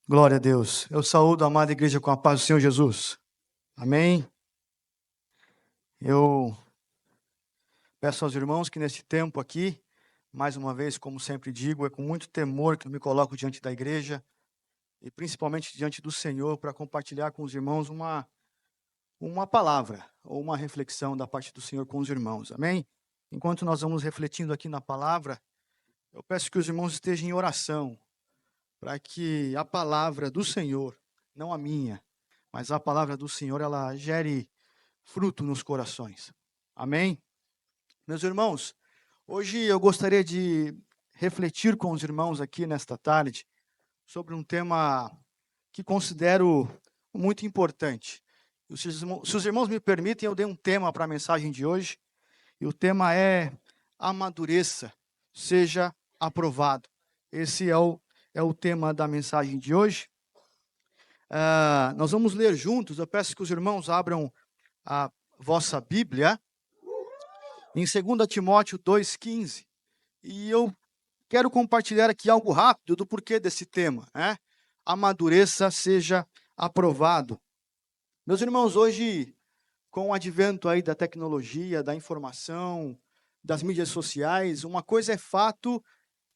Glória a Deus. Eu saúdo a amada igreja com a paz do Senhor Jesus. Amém. Eu peço aos irmãos que neste tempo aqui, mais uma vez, como sempre digo, é com muito temor que eu me coloco diante da igreja e principalmente diante do Senhor para compartilhar com os irmãos uma palavra ou uma reflexão da parte do Senhor com os irmãos. Amém? Enquanto nós vamos refletindo aqui na palavra, eu peço que os irmãos estejam em oração para que a palavra do Senhor, não a minha, mas a palavra do Senhor, ela gere fruto nos corações. Amém? Meus irmãos, hoje eu gostaria de refletir com os irmãos aqui nesta tarde sobre um tema que considero muito importante. Se os irmãos me permitem, eu dei um tema para a mensagem de hoje, e o tema é amadureça, seja aprovado. Esse é o tema da mensagem de hoje. Nós vamos ler juntos, eu peço que os irmãos abram a vossa Bíblia em 2 Timóteo 2,15, e eu quero compartilhar aqui algo rápido do porquê desse tema, né? Amadureça, seja aprovado. Meus irmãos, hoje, com o advento aí da tecnologia, da informação, das mídias sociais, uma coisa é fato,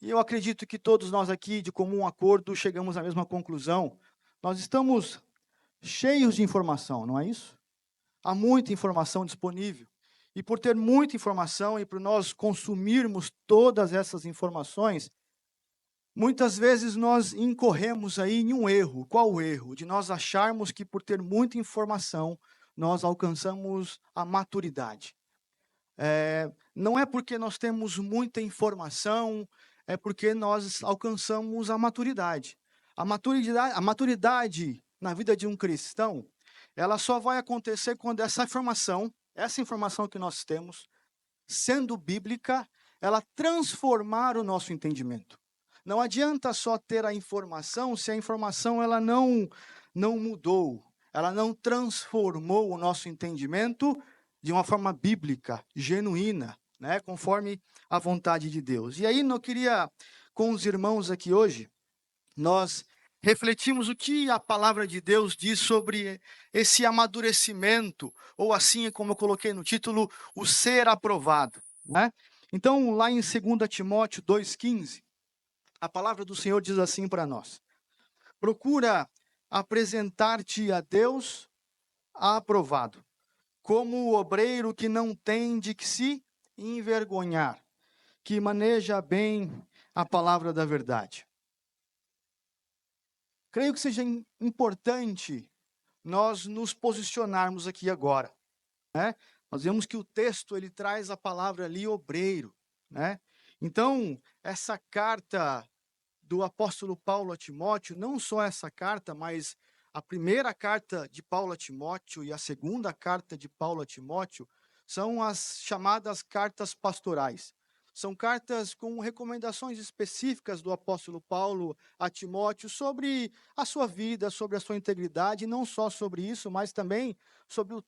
e eu acredito que todos nós aqui, de comum acordo, chegamos à mesma conclusão. Nós estamos cheios de informação, não é isso? Há muita informação disponível. E por ter muita informação e por nós consumirmos todas essas informações, muitas vezes nós incorremos aí em um erro. Qual o erro? De nós acharmos que por ter muita informação, nós alcançamos a maturidade. Não é porque nós temos muita informação, é porque nós alcançamos a maturidade. A maturidade na vida de um cristão, ela só vai acontecer quando essa informação que nós temos, sendo bíblica, ela transformar o nosso entendimento. Não adianta só ter a informação se a informação ela não mudou, ela não transformou o nosso entendimento de uma forma bíblica, genuína, né, conforme a vontade de Deus. E aí eu queria, com os irmãos aqui hoje, nós refletimos o que a palavra de Deus diz sobre esse amadurecimento, ou assim como eu coloquei no título, o ser aprovado, né? Então, lá em 2 Timóteo 2,15, a palavra do Senhor diz assim para nós: procura apresentar-te a Deus aprovado, como o obreiro que não tem de que se envergonhar, que maneja bem a palavra da verdade. Creio que seja importante nós nos posicionarmos aqui agora, né? Nós vemos que o texto ele traz a palavra ali obreiro, né? Então, essa carta do apóstolo Paulo a Timóteo, não só essa carta, mas a primeira carta de Paulo a Timóteo e a segunda carta de Paulo a Timóteo são as chamadas cartas pastorais. São cartas com recomendações específicas do apóstolo Paulo a Timóteo sobre a sua vida, sobre a sua integridade, e não só sobre isso, mas também sobre o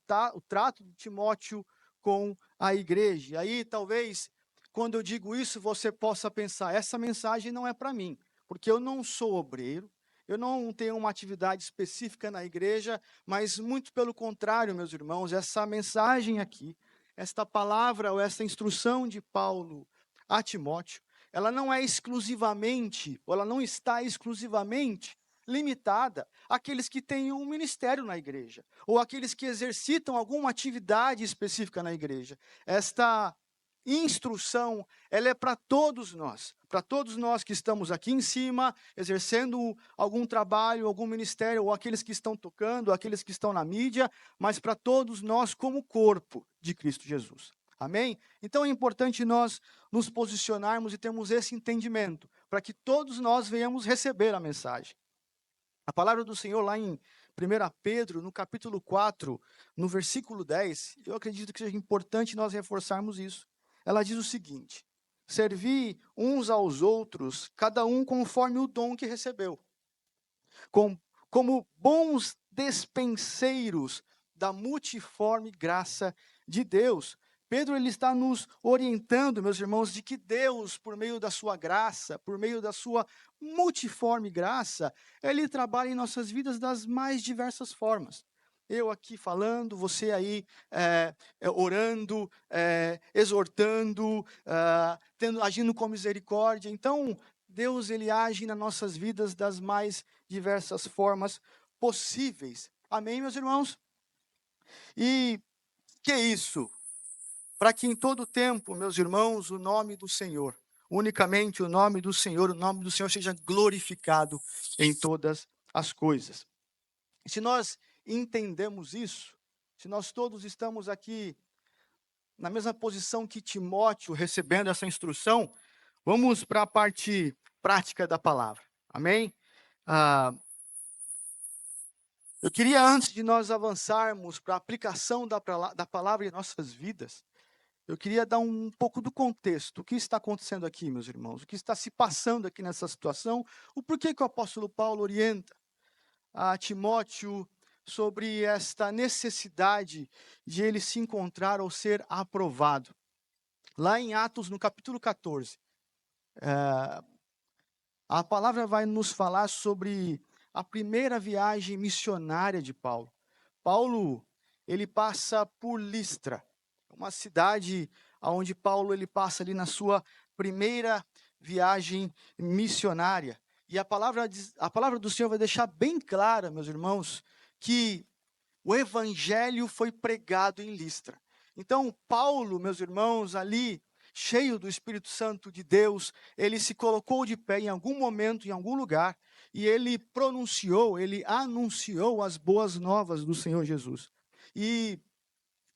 trato de Timóteo com a igreja. E aí, talvez, quando eu digo isso, você possa pensar, essa mensagem não é para mim, porque eu não sou obreiro, eu não tenho uma atividade específica na igreja, mas muito pelo contrário, meus irmãos, essa mensagem aqui, esta palavra ou essa instrução de Paulo a Timóteo, ela não é exclusivamente, ou ela não está exclusivamente limitada àqueles que têm um ministério na igreja, ou àqueles que exercitam alguma atividade específica na igreja. Esta instrução, ela é para todos nós que estamos aqui em cima, exercendo algum trabalho, algum ministério, ou aqueles que estão tocando, aqueles que estão na mídia, mas para todos nós como corpo de Cristo Jesus. Amém? Então é importante nós nos posicionarmos e termos esse entendimento, para que todos nós venhamos receber a mensagem. A palavra do Senhor lá em 1 Pedro, no capítulo 4, no versículo 10, eu acredito que seja importante nós reforçarmos isso. Ela diz o seguinte: servi uns aos outros, cada um conforme o dom que recebeu, como bons despenseiros da multiforme graça de Deus. Pedro ele está nos orientando, meus irmãos, de que Deus, por meio da sua graça, por meio da sua multiforme graça, ele trabalha em nossas vidas das mais diversas formas. Eu aqui falando, você aí orando, exortando, agindo com misericórdia. Então, Deus ele age nas nossas vidas das mais diversas formas possíveis. Amém, meus irmãos? E que é isso? Para que em todo tempo, meus irmãos, o nome do Senhor, unicamente o nome do Senhor seja glorificado em todas as coisas. Se nós entendemos isso, se nós todos estamos aqui na mesma posição que Timóteo, recebendo essa instrução, vamos para a parte prática da palavra. Amém? Eu queria, antes de nós avançarmos para a aplicação da palavra em nossas vidas, eu queria dar um pouco do contexto. O que está acontecendo aqui, meus irmãos? O que está se passando aqui nessa situação? O porquê que o apóstolo Paulo orienta a Timóteo sobre esta necessidade de ele se encontrar ou ser aprovado. Lá em Atos, no capítulo 14, a palavra vai nos falar sobre a primeira viagem missionária de Paulo. Paulo, ele passa por Listra, uma cidade onde Paulo ele passa ali na sua primeira viagem missionária. E a palavra do Senhor vai deixar bem clara, meus irmãos, que o evangelho foi pregado em Listra. Então, Paulo, meus irmãos, ali, cheio do Espírito Santo de Deus, ele se colocou de pé em algum momento, em algum lugar, e ele ele anunciou as boas novas do Senhor Jesus. E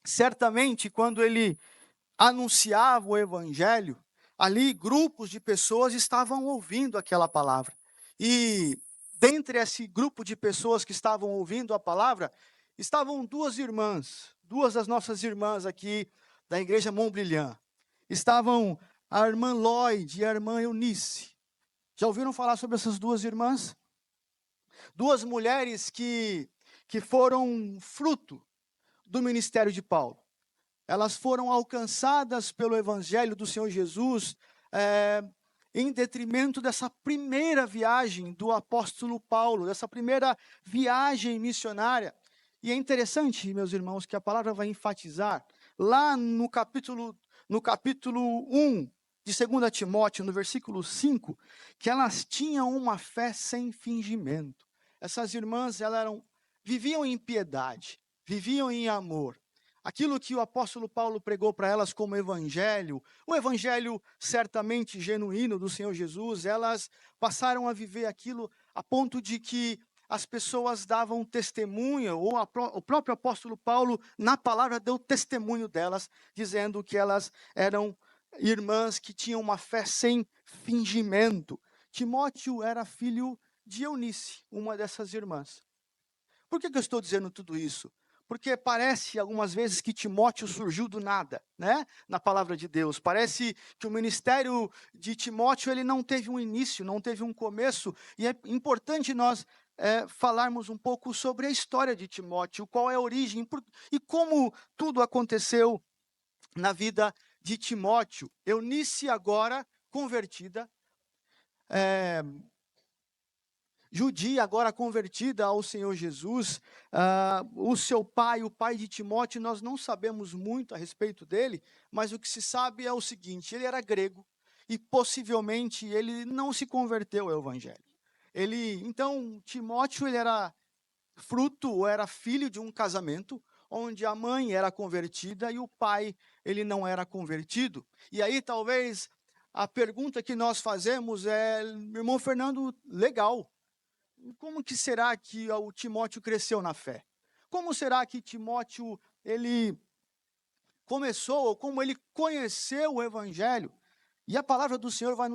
certamente, quando ele anunciava o evangelho, ali grupos de pessoas estavam ouvindo aquela palavra. E dentre esse grupo de pessoas que estavam ouvindo a palavra, estavam duas das nossas irmãs aqui da igreja Montbrilhant. Estavam a irmã Lloyd e a irmã Eunice. Já ouviram falar sobre essas duas irmãs? Duas mulheres que foram fruto do ministério de Paulo. Elas foram alcançadas pelo evangelho do Senhor Jesus em detrimento dessa primeira viagem do apóstolo Paulo, dessa primeira viagem missionária. E é interessante, meus irmãos, que a palavra vai enfatizar lá no capítulo 1 de 2 Timóteo, no versículo 5, que elas tinham uma fé sem fingimento. Essas irmãs, viviam em piedade, viviam em amor. Aquilo que o apóstolo Paulo pregou para elas como evangelho, o evangelho certamente genuíno do Senhor Jesus, elas passaram a viver aquilo a ponto de que as pessoas davam testemunho, ou o próprio apóstolo Paulo, na palavra, deu testemunho delas, dizendo que elas eram irmãs que tinham uma fé sem fingimento. Timóteo era filho de Eunice, uma dessas irmãs. Por que eu estou dizendo tudo isso? Porque parece algumas vezes que Timóteo surgiu do nada, né? Na palavra de Deus. Parece que o ministério de Timóteo ele não teve um início, não teve um começo. E é importante nós falarmos um pouco sobre a história de Timóteo, qual é a origem e como tudo aconteceu na vida de Timóteo. Eunice agora convertida, judia, agora convertida ao Senhor Jesus, o seu pai, o pai de Timóteo, nós não sabemos muito a respeito dele, mas o que se sabe é o seguinte: ele era grego e possivelmente ele não se converteu ao evangelho. Então, Timóteo ele era fruto ou era filho de um casamento onde a mãe era convertida e o pai ele não era convertido. E aí talvez a pergunta que nós fazemos é: irmão Fernando, legal. Como que será que o Timóteo cresceu na fé? Como será que Timóteo ele começou, ou como ele conheceu o evangelho? E a palavra do Senhor vai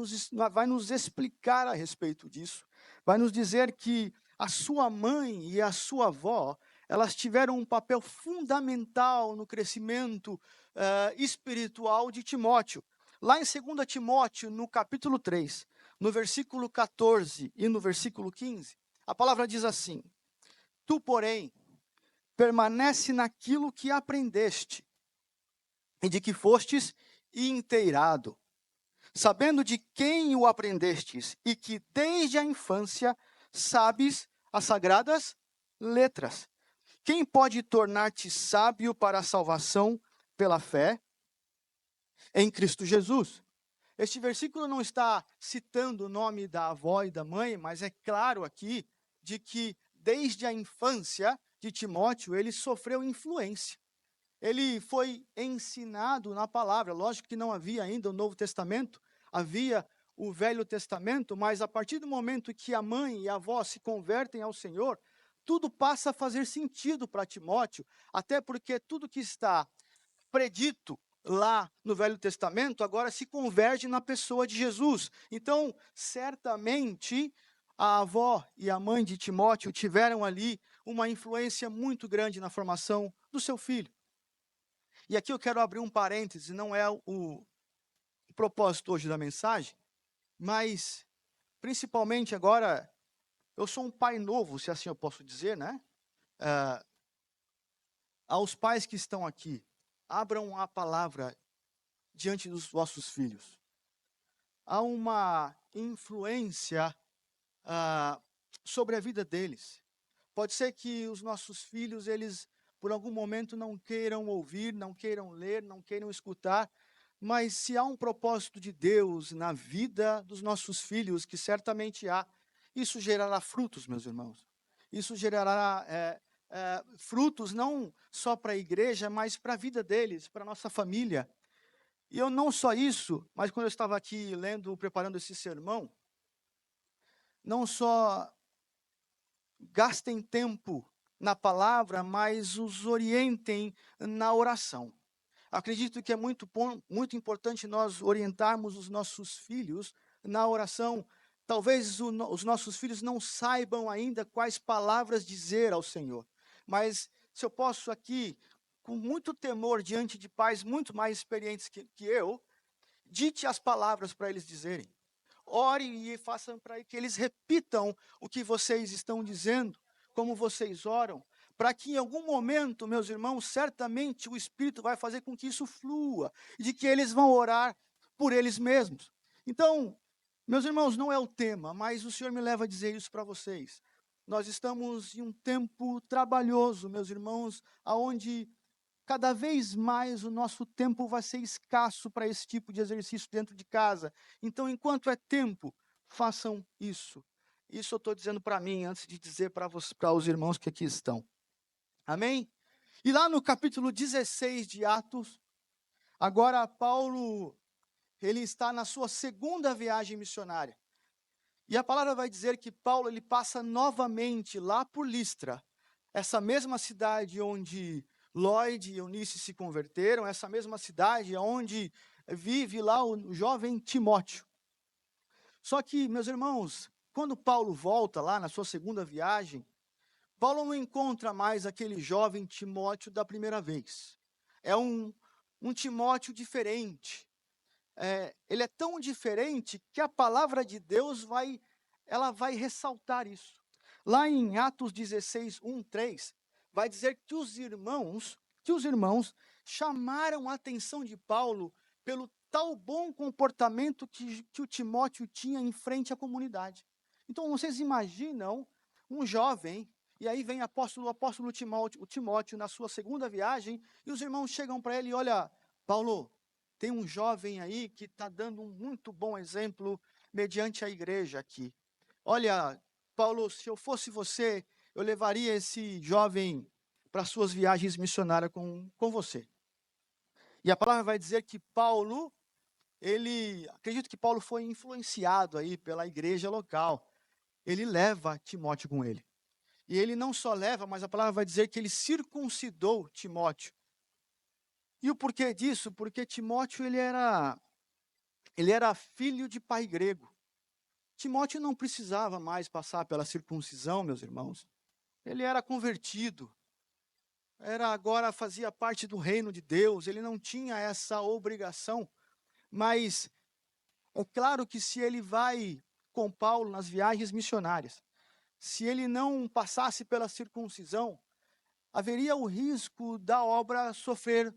nos explicar a respeito disso. Vai nos dizer que a sua mãe e a sua avó, elas tiveram um papel fundamental no crescimento espiritual de Timóteo. Lá em 2 Timóteo, no capítulo 3, no versículo 14 e no versículo 15, a palavra diz assim: Tu, porém, permanece naquilo que aprendeste e de que fostes inteirado, sabendo de quem o aprendestes, e que desde a infância sabes as sagradas letras. Quem pode tornar-te sábio para a salvação pela fé em Cristo Jesus? Este versículo não está citando o nome da avó e da mãe, mas é claro aqui de que desde a infância de Timóteo ele sofreu influência. Ele foi ensinado na palavra. Lógico que não havia ainda o Novo Testamento, havia o Velho Testamento, mas a partir do momento que a mãe e a avó se convertem ao Senhor, tudo passa a fazer sentido para Timóteo, até porque tudo que está predito lá no Velho Testamento agora se converge na pessoa de Jesus. Então, certamente, a avó e a mãe de Timóteo tiveram ali uma influência muito grande na formação do seu filho. E aqui eu quero abrir um parêntese, não é o propósito hoje da mensagem, mas principalmente agora, eu sou um pai novo, se assim eu posso dizer, né? Aos pais que estão aqui, abram a palavra diante dos vossos filhos. Há uma influência sobre a vida deles. Pode ser que os nossos filhos, eles por algum momento não queiram ouvir, não queiram ler, não queiram escutar, mas se há um propósito de Deus na vida dos nossos filhos, que certamente há, isso gerará frutos, meus irmãos. Isso gerará frutos não só para a igreja, mas para a vida deles, para a nossa família. E eu não só isso, mas quando eu estava aqui lendo, preparando esse sermão, não só gastem tempo na palavra, mas os orientem na oração. Acredito que é muito importante nós orientarmos os nossos filhos na oração. Talvez os nossos filhos não saibam ainda quais palavras dizer ao Senhor, mas se eu posso aqui, com muito temor diante de pais muito mais experientes que eu, dite as palavras para eles dizerem. Ore e façam para que eles repitam o que vocês estão dizendo, como vocês oram, para que em algum momento, meus irmãos, certamente o Espírito vai fazer com que isso flua, de que eles vão orar por eles mesmos. Então, meus irmãos, não é o tema, mas o Senhor me leva a dizer isso para vocês. Nós estamos em um tempo trabalhoso, meus irmãos, aonde cada vez mais o nosso tempo vai ser escasso para esse tipo de exercício dentro de casa. Então, enquanto é tempo, façam isso. Isso eu estou dizendo para mim, antes de dizer para os irmãos que aqui estão. Amém? E lá no capítulo 16 de Atos, agora Paulo, ele está na sua segunda viagem missionária. E a palavra vai dizer que Paulo, ele passa novamente lá por Listra, essa mesma cidade onde Lloyd e Eunice se converteram, essa mesma cidade onde vive lá o jovem Timóteo. Só que, meus irmãos, quando Paulo volta lá na sua segunda viagem, Paulo não encontra mais aquele jovem Timóteo da primeira vez. É um Timóteo diferente. Ele é tão diferente que a palavra de Deus ela vai ressaltar isso. Lá em Atos 16, 1, 3, vai dizer que os irmãos chamaram a atenção de Paulo pelo tal bom comportamento que o Timóteo tinha em frente à comunidade. Então, vocês imaginam um jovem, e aí vem o apóstolo Timóteo na sua segunda viagem, e os irmãos chegam para ele e olha, Paulo, tem um jovem aí que está dando um muito bom exemplo mediante a igreja aqui. Olha, Paulo, se eu fosse você, eu levaria esse jovem para suas viagens missionárias com você. E a palavra vai dizer que Paulo, acredito que Paulo foi influenciado aí pela igreja local. Ele leva Timóteo com ele. E ele não só leva, mas a palavra vai dizer que ele circuncidou Timóteo. E o porquê disso? Porque Timóteo, ele era filho de pai grego. Timóteo não precisava mais passar pela circuncisão, meus irmãos. Ele era convertido. Agora fazia parte do reino de Deus. Ele não tinha essa obrigação. Mas é claro que se ele vai com Paulo nas viagens missionárias, se ele não passasse pela circuncisão, haveria o risco da obra sofrer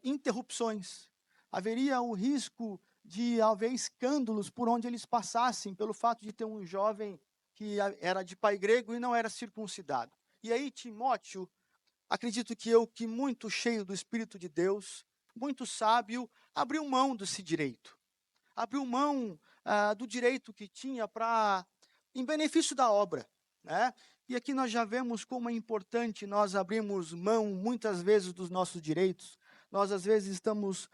interrupções, haveria o risco de haver escândalos por onde eles passassem, pelo fato de ter um jovem que era de pai grego e não era circuncidado. E aí Timóteo, acredito que muito cheio do Espírito de Deus, muito sábio, abriu mão desse direito. Abriu mão do direito que tinha em benefício da obra, né? E aqui nós já vemos como é importante nós abrirmos mão, muitas vezes, dos nossos direitos. Nós, às vezes, estamos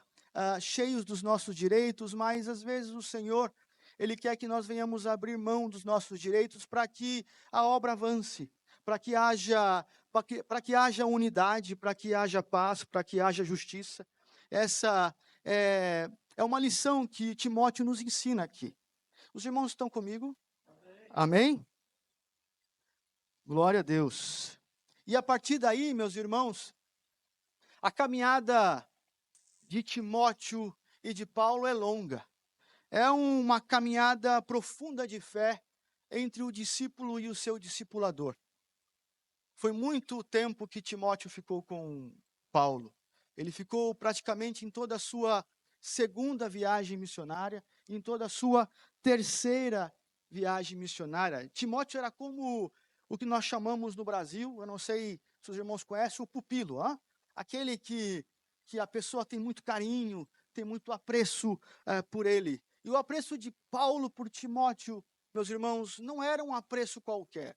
cheios dos nossos direitos, mas, às vezes, o Senhor, Ele quer que nós venhamos abrir mão dos nossos direitos para que a obra avance, para que haja unidade, para que haja paz, para que haja justiça. Essa é uma lição que Timóteo nos ensina aqui. Os irmãos estão comigo? Amém? Glória a Deus. E a partir daí, meus irmãos, a caminhada de Timóteo e de Paulo é longa. É uma caminhada profunda de fé entre o discípulo e o seu discipulador. Foi muito tempo que Timóteo ficou com Paulo. Ele ficou praticamente em toda a sua segunda viagem missionária, em toda a sua terceira viagem missionária. Timóteo era como o que nós chamamos no Brasil, eu não sei se os irmãos conhecem, o pupilo, aquele que a pessoa tem muito carinho, tem muito apreço por ele. E o apreço de Paulo por Timóteo, meus irmãos, não era um apreço qualquer.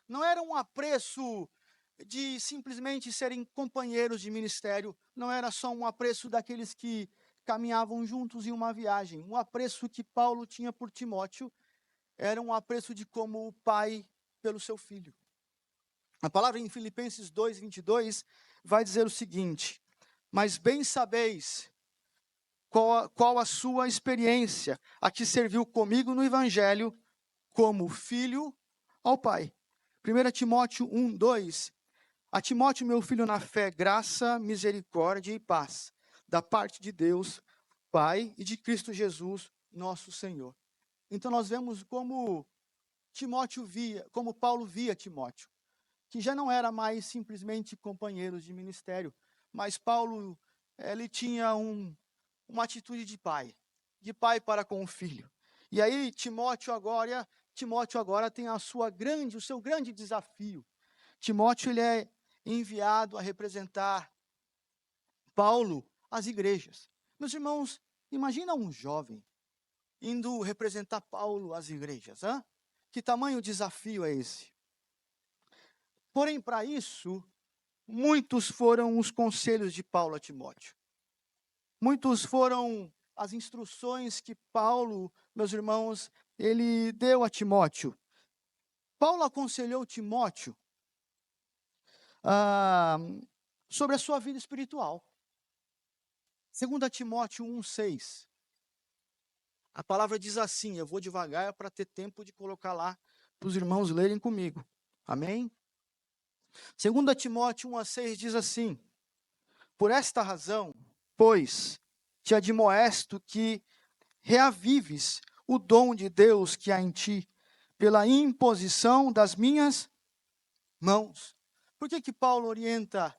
Não era um apreço de simplesmente serem companheiros de ministério, não era só um apreço daqueles que caminhavam juntos em uma viagem. Um apreço que Paulo tinha por Timóteo era um apreço de como o pai pelo seu filho. A palavra em Filipenses 2:22 vai dizer o seguinte: mas bem sabeis qual a sua experiência, a que serviu comigo no Evangelho, como filho ao Pai. 1 Timóteo 1:2. A Timóteo, meu filho na fé, graça, misericórdia e paz, da parte de Deus, Pai, e de Cristo Jesus, nosso Senhor. Então nós vemos como Paulo via Timóteo, que já não era mais simplesmente companheiros de ministério, mas Paulo, ele tinha uma atitude de pai para com o filho. E aí Timóteo agora tem o seu grande desafio. Timóteo, ele é enviado a representar Paulo às igrejas. Meus irmãos, imagina um jovem indo representar Paulo às igrejas, Que tamanho desafio é esse? Porém, para isso, muitos foram os conselhos de Paulo a Timóteo. Muitos foram as instruções que Paulo, meus irmãos, ele deu a Timóteo. Paulo aconselhou Timóteo sobre a sua vida espiritual. 2 Timóteo 1:6. A palavra diz assim, eu vou devagar para ter tempo de colocar lá para os irmãos lerem comigo. Amém? 2 Timóteo 1:6 diz assim: por esta razão, pois, te admoesto que reavives o dom de Deus que há em ti, pela imposição das minhas mãos. Por que Paulo orienta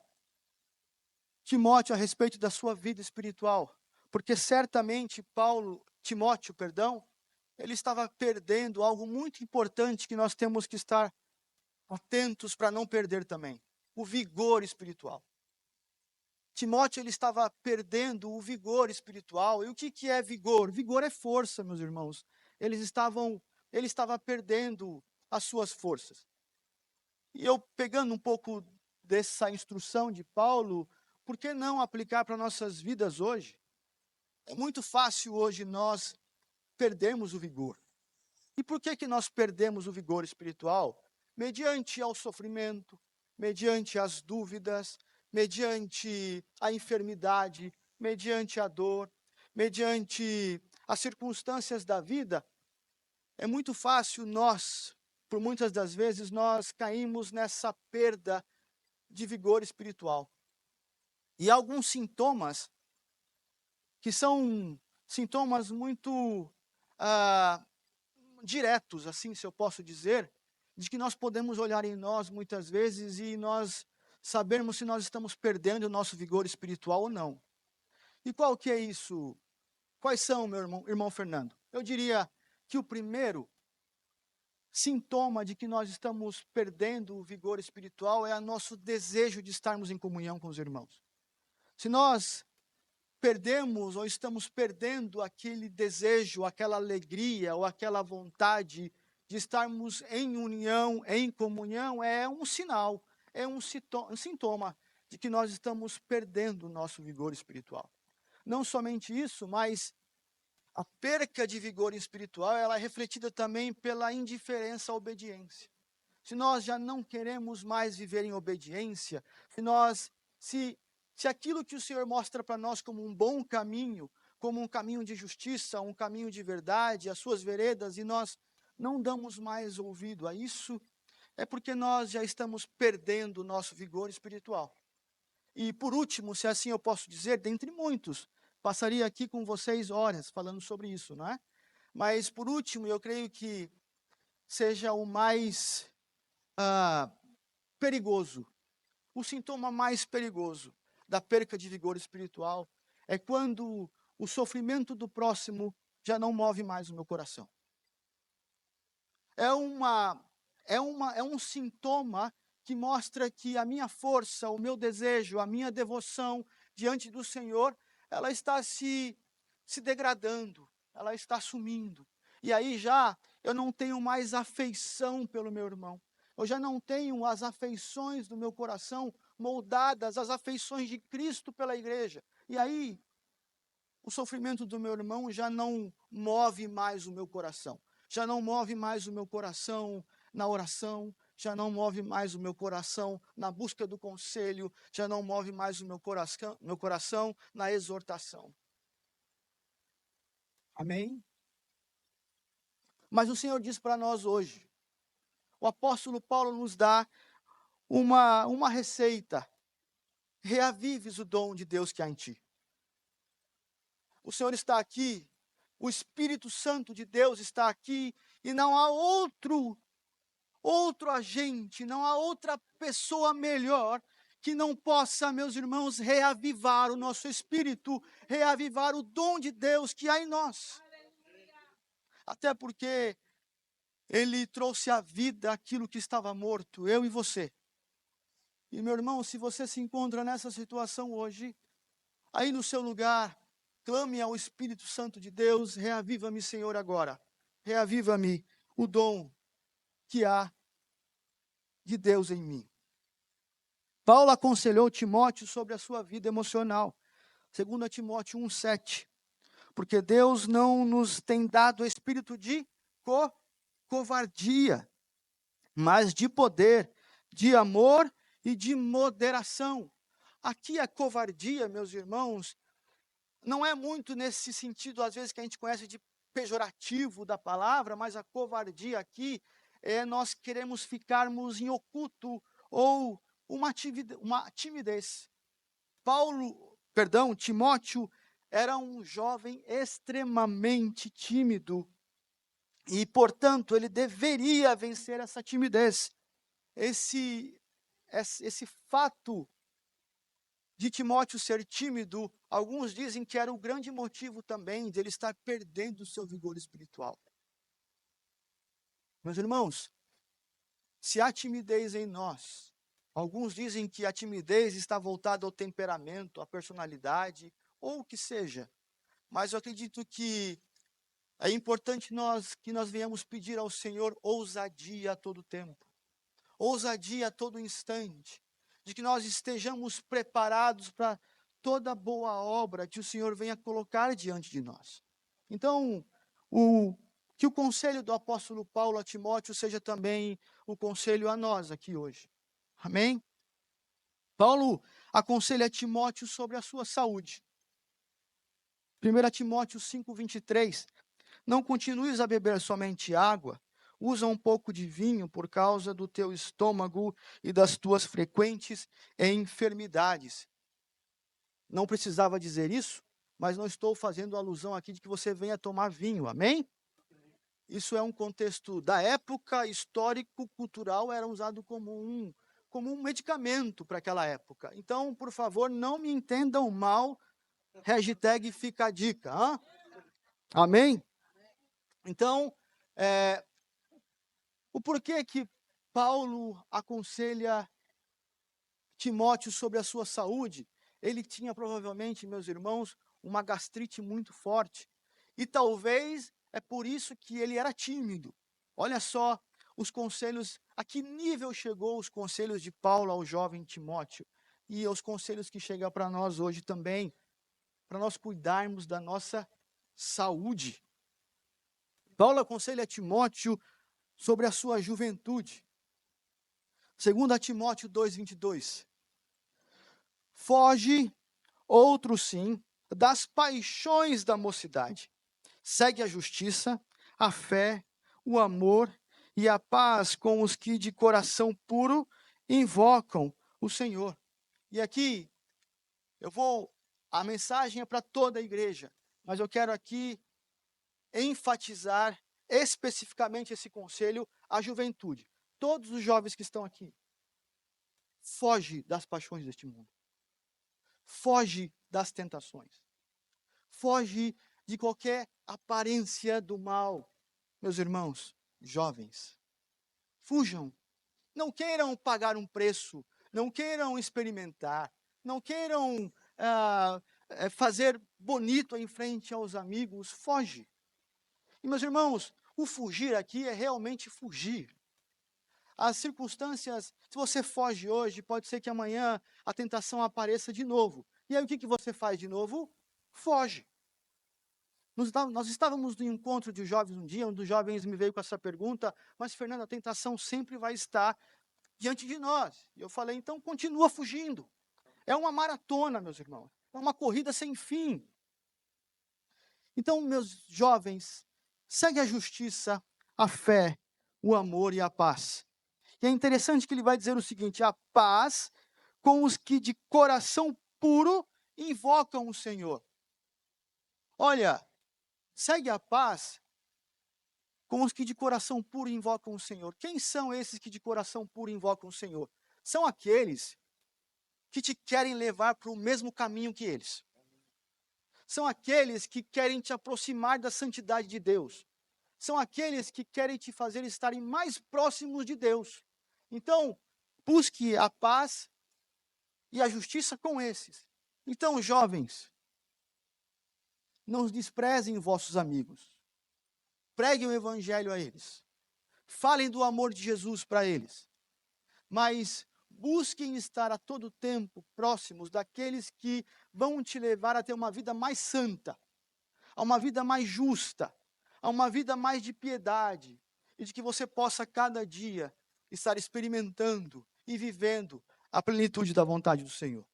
Timóteo a respeito da sua vida espiritual? Porque certamente Timóteo, ele estava perdendo algo muito importante que nós temos que estar atentos para não perder também: o vigor espiritual. Timóteo, ele estava perdendo o vigor espiritual. E o que é vigor? Vigor é força, meus irmãos. Ele estava perdendo as suas forças. E eu, pegando um pouco dessa instrução de Paulo, por que não aplicar para nossas vidas hoje? É muito fácil hoje nós perdermos o vigor. E por que nós perdemos o vigor espiritual? Mediante ao sofrimento, mediante as dúvidas, mediante a enfermidade, mediante a dor, mediante as circunstâncias da vida. É muito fácil por muitas das vezes, nós caímos nessa perda de vigor espiritual. E alguns sintomas, que são sintomas muito diretos, assim, se eu posso dizer, de que nós podemos olhar em nós muitas vezes e nós sabermos se nós estamos perdendo o nosso vigor espiritual ou não. E qual que é isso? Quais são, meu irmão Fernando? Eu diria que o primeiro sintoma de que nós estamos perdendo o vigor espiritual é o nosso desejo de estarmos em comunhão com os irmãos. Se nós perdemos ou estamos perdendo aquele desejo, aquela alegria ou aquela vontade de estarmos em união, em comunhão, é um sinal, é um sintoma de que nós estamos perdendo o nosso vigor espiritual. Não somente isso, mas a perca de vigor espiritual, ela é refletida também pela indiferença à obediência. Se nós já não queremos mais viver em obediência, se aquilo que o Senhor mostra para nós como um bom caminho, como um caminho de justiça, um caminho de verdade, as suas veredas, e nós não damos mais ouvido a isso, é porque nós já estamos perdendo o nosso vigor espiritual. E por último, se assim eu posso dizer, dentre muitos, passaria aqui com vocês horas falando sobre isso, não é? Mas por último, eu creio que seja o mais perigoso, o sintoma mais perigoso da perca de vigor espiritual é quando o sofrimento do próximo já não move mais o meu coração. É um sintoma que mostra que a minha força, o meu desejo, a minha devoção diante do Senhor, ela está se degradando, ela está sumindo. E aí já eu não tenho mais afeição pelo meu irmão. Eu já não tenho as afeições do meu coração moldadas às afeições de Cristo pela igreja. E aí o sofrimento do meu irmão já não move mais o meu coração. Já não move mais o meu coração na oração, já não move mais o meu coração na busca do conselho, já não move mais o meu coração na exortação. Amém? Mas o Senhor diz para nós hoje, o apóstolo Paulo nos dá uma receita. Reavives o dom de Deus que há em ti. O Senhor está aqui, o Espírito Santo de Deus está aqui, e não há outro agente, não há outra pessoa melhor que não possa, meus irmãos, reavivar o nosso espírito, reavivar o dom de Deus que há em nós. Até porque Ele trouxe à vida aquilo que estava morto, eu e você. E, meu irmão, se você se encontra nessa situação hoje, aí no seu lugar, clame ao Espírito Santo de Deus, reaviva-me, Senhor, agora. Reaviva-me o dom que há de Deus em mim. Paulo aconselhou Timóteo sobre a sua vida emocional. 2 Timóteo 1,7. Porque Deus não nos tem dado espírito de covardia, mas de poder, de amor e de moderação. Aqui a covardia, meus irmãos, não é muito nesse sentido, às vezes, que a gente conhece de pejorativo da palavra, mas a covardia aqui é nós queremos ficarmos em oculto ou uma timidez. Timóteo era um jovem extremamente tímido e, portanto, ele deveria vencer essa timidez. Esse fato de Timóteo ser tímido, alguns dizem que era o grande motivo também de ele estar perdendo o seu vigor espiritual. Meus irmãos, se há timidez em nós, alguns dizem que a timidez está voltada ao temperamento, à personalidade, ou o que seja. Mas eu acredito que é importante que nós venhamos pedir ao Senhor ousadia a todo tempo. Ousadia a todo instante. De que nós estejamos preparados para toda boa obra que o Senhor venha colocar diante de nós. Então, que o conselho do apóstolo Paulo a Timóteo seja também o conselho a nós aqui hoje. Amém? Paulo aconselha Timóteo sobre a sua saúde. 1 Timóteo 5,23. Não continues a beber somente água, usa um pouco de vinho por causa do teu estômago e das tuas frequentes enfermidades. Não precisava dizer isso, mas não estou fazendo alusão aqui de que você venha tomar vinho, amém? Isso é um contexto da época, histórico, cultural, era usado como como um medicamento para aquela época. Então, por favor, não me entendam mal, hashtag fica a dica. Hã? Amém? Então, o porquê que Paulo aconselha Timóteo sobre a sua saúde? Ele tinha provavelmente, meus irmãos, uma gastrite muito forte. E talvez é por isso que ele era tímido. Olha só os conselhos, a que nível chegou os conselhos de Paulo ao jovem Timóteo. E os conselhos que chegam para nós hoje também, para nós cuidarmos da nossa saúde. Paulo aconselha Timóteo sobre a sua juventude. 2 Timóteo 2:22. Foge, outro sim, das paixões da mocidade. Segue a justiça, a fé, o amor e a paz com os que de coração puro invocam o Senhor. E aqui, a mensagem é para toda a igreja, mas eu quero aqui enfatizar especificamente esse conselho à juventude. Todos os jovens que estão aqui, foge das paixões deste mundo. Foge das tentações. Foge de qualquer aparência do mal. Meus irmãos, jovens, fujam. Não queiram pagar um preço, não queiram experimentar, não queiram fazer bonito em frente aos amigos. Foge. E, meus irmãos, o fugir aqui é realmente fugir. As circunstâncias, se você foge hoje, pode ser que amanhã a tentação apareça de novo. E aí o que você faz de novo? Foge. Nós estávamos no encontro de jovens um dia, um dos jovens me veio com essa pergunta, mas Fernando, a tentação sempre vai estar diante de nós. E eu falei, então continua fugindo. É uma maratona, meus irmãos. É uma corrida sem fim. Então, meus jovens, segue a justiça, a fé, o amor e a paz. E é interessante que ele vai dizer o seguinte: a paz com os que de coração puro invocam o Senhor. Olha, segue a paz com os que de coração puro invocam o Senhor. Quem são esses que de coração puro invocam o Senhor? São aqueles que te querem levar para o mesmo caminho que eles. São aqueles que querem te aproximar da santidade de Deus. São aqueles que querem te fazer estarem mais próximos de Deus. Então, busque a paz e a justiça com esses. Então, jovens, não desprezem vossos amigos. Preguem o evangelho a eles. Falem do amor de Jesus para eles. Mas busquem estar a todo tempo próximos daqueles que vão te levar a ter uma vida mais santa, a uma vida mais justa, a uma vida mais de piedade, e de que você possa cada dia estar experimentando e vivendo a plenitude da vontade do Senhor.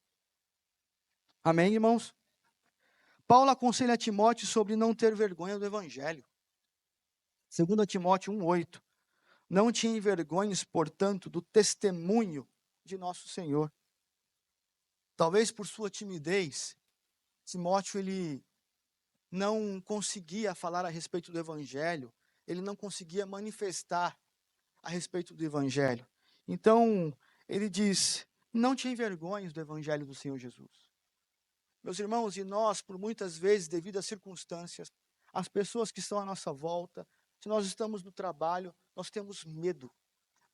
Amém, irmãos? Paulo aconselha a Timóteo sobre não ter vergonha do evangelho. 2 Timóteo 1:8. Não te envergonhes, portanto, do testemunho de nosso Senhor. Talvez por sua timidez, Timóteo ele não conseguia falar a respeito do evangelho, ele não conseguia manifestar a respeito do evangelho. Então, ele diz: não te envergonhes do evangelho do Senhor Jesus. Meus irmãos, e nós, por muitas vezes, devido às circunstâncias, as pessoas que estão à nossa volta, se nós estamos no trabalho, nós temos medo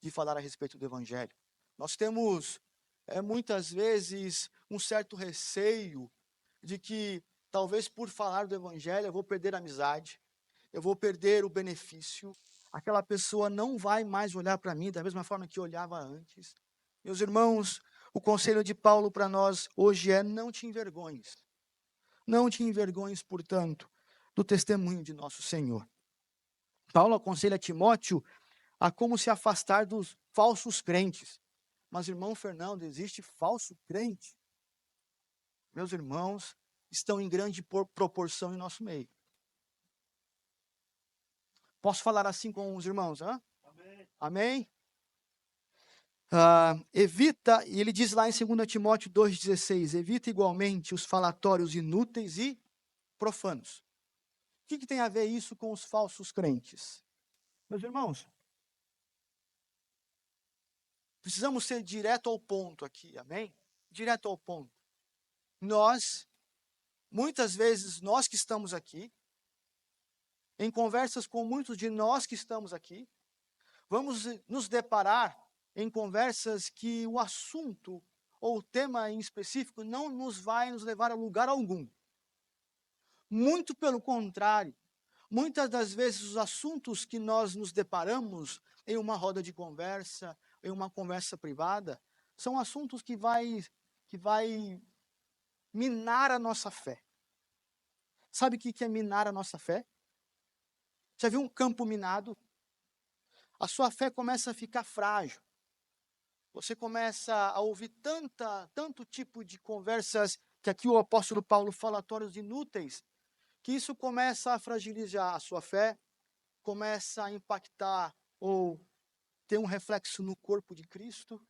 de falar a respeito do evangelho. Nós temos, muitas vezes, um certo receio de que, talvez por falar do evangelho, eu vou perder a amizade, eu vou perder o benefício, aquela pessoa não vai mais olhar para mim da mesma forma que olhava antes. Meus irmãos, o conselho de Paulo para nós hoje é: não te envergonhes. Não te envergonhes, portanto, do testemunho de nosso Senhor. Paulo aconselha Timóteo a como se afastar dos falsos crentes. Mas, irmão Fernando, existe falso crente? Meus irmãos, estão em grande proporção em nosso meio. Posso falar assim com os irmãos? Hã? Amém? Amém? Evita, e ele diz lá em 2 Timóteo 2,16, evita igualmente os falatórios inúteis e profanos. O que tem a ver isso com os falsos crentes? Meus irmãos, Precisamos ser direto ao ponto aqui, amém? Direto ao ponto. Nós, muitas vezes, nós que estamos aqui, em conversas com muitos de nós que estamos aqui, vamos nos deparar em conversas que o assunto ou o tema em específico não vai nos levar a lugar algum. Muito pelo contrário, muitas das vezes os assuntos que nós nos deparamos em uma roda de conversa, em uma conversa privada, são assuntos que vai minar a nossa fé. Sabe o que é minar a nossa fé? Já viu um campo minado? A sua fé começa a ficar frágil. Você começa a ouvir tanto tipo de conversas, que aqui o apóstolo Paulo falatórios inúteis, que isso começa a fragilizar a sua fé, começa a impactar ou ter um reflexo no corpo de Cristo.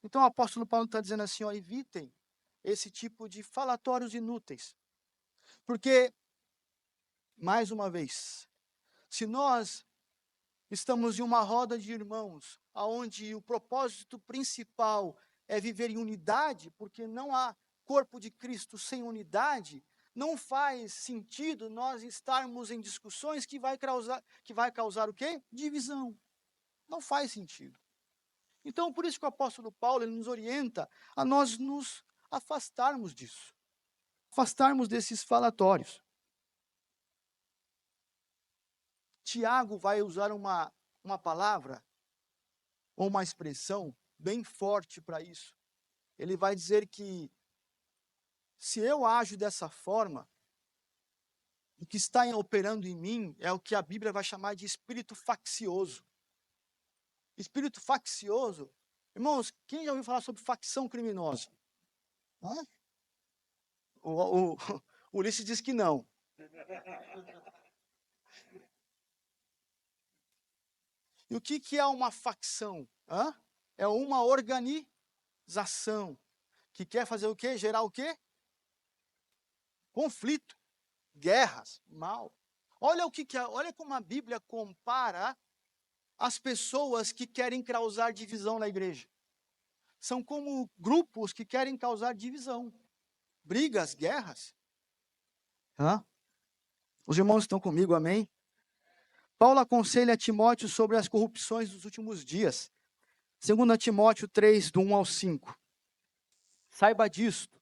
Então o apóstolo Paulo está dizendo assim, ó, evitem esse tipo de falatórios inúteis. Porque, mais uma vez, se nós estamos em uma roda de irmãos, onde o propósito principal é viver em unidade, porque não há corpo de Cristo sem unidade, não faz sentido nós estarmos em discussões que vai causar o quê? Divisão. Não faz sentido. Então, por isso que o apóstolo Paulo ele nos orienta a nós nos afastarmos disso. Afastarmos desses falatórios. Tiago vai usar uma palavra ou uma expressão bem forte para isso. Ele vai dizer que se eu ajo dessa forma, o que está operando em mim é o que a Bíblia vai chamar de espírito faccioso. Espírito faccioso, irmãos, quem já ouviu falar sobre facção criminosa? Hã? O Ulisses diz que não. E o que é uma facção? Hã? É uma organização que quer fazer o quê? Gerar o quê? Conflito, guerras, mal. Olha olha como a Bíblia compara as pessoas que querem causar divisão na igreja. São como grupos que querem causar divisão, brigas, guerras. Hã? Os irmãos estão comigo, amém? Paulo aconselha Timóteo sobre as corrupções dos últimos dias. 2 Timóteo 3, do 1 ao 5. Saiba disto.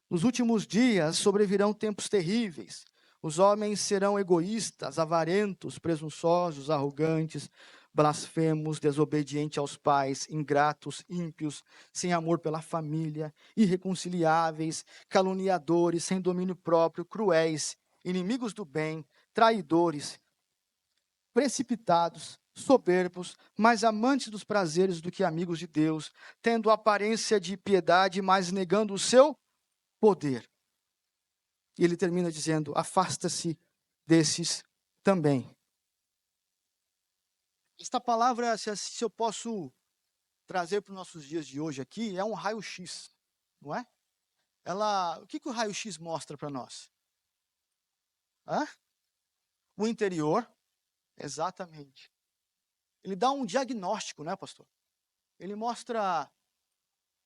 Nos últimos dias sobrevirão tempos terríveis. Os homens serão egoístas, avarentos, presunçosos, arrogantes, blasfemos, desobedientes aos pais, ingratos, ímpios, sem amor pela família, irreconciliáveis, caluniadores, sem domínio próprio, cruéis, inimigos do bem, traidores, precipitados, soberbos, mais amantes dos prazeres do que amigos de Deus, tendo aparência de piedade, mas negando o seu poder. E ele termina dizendo, afasta-se desses também. Esta palavra, se eu posso trazer para os nossos dias de hoje aqui, é um raio-x, não é? O que o raio-x mostra para nós? Hã? O interior, exatamente. Ele dá um diagnóstico, né, pastor? Ele mostra,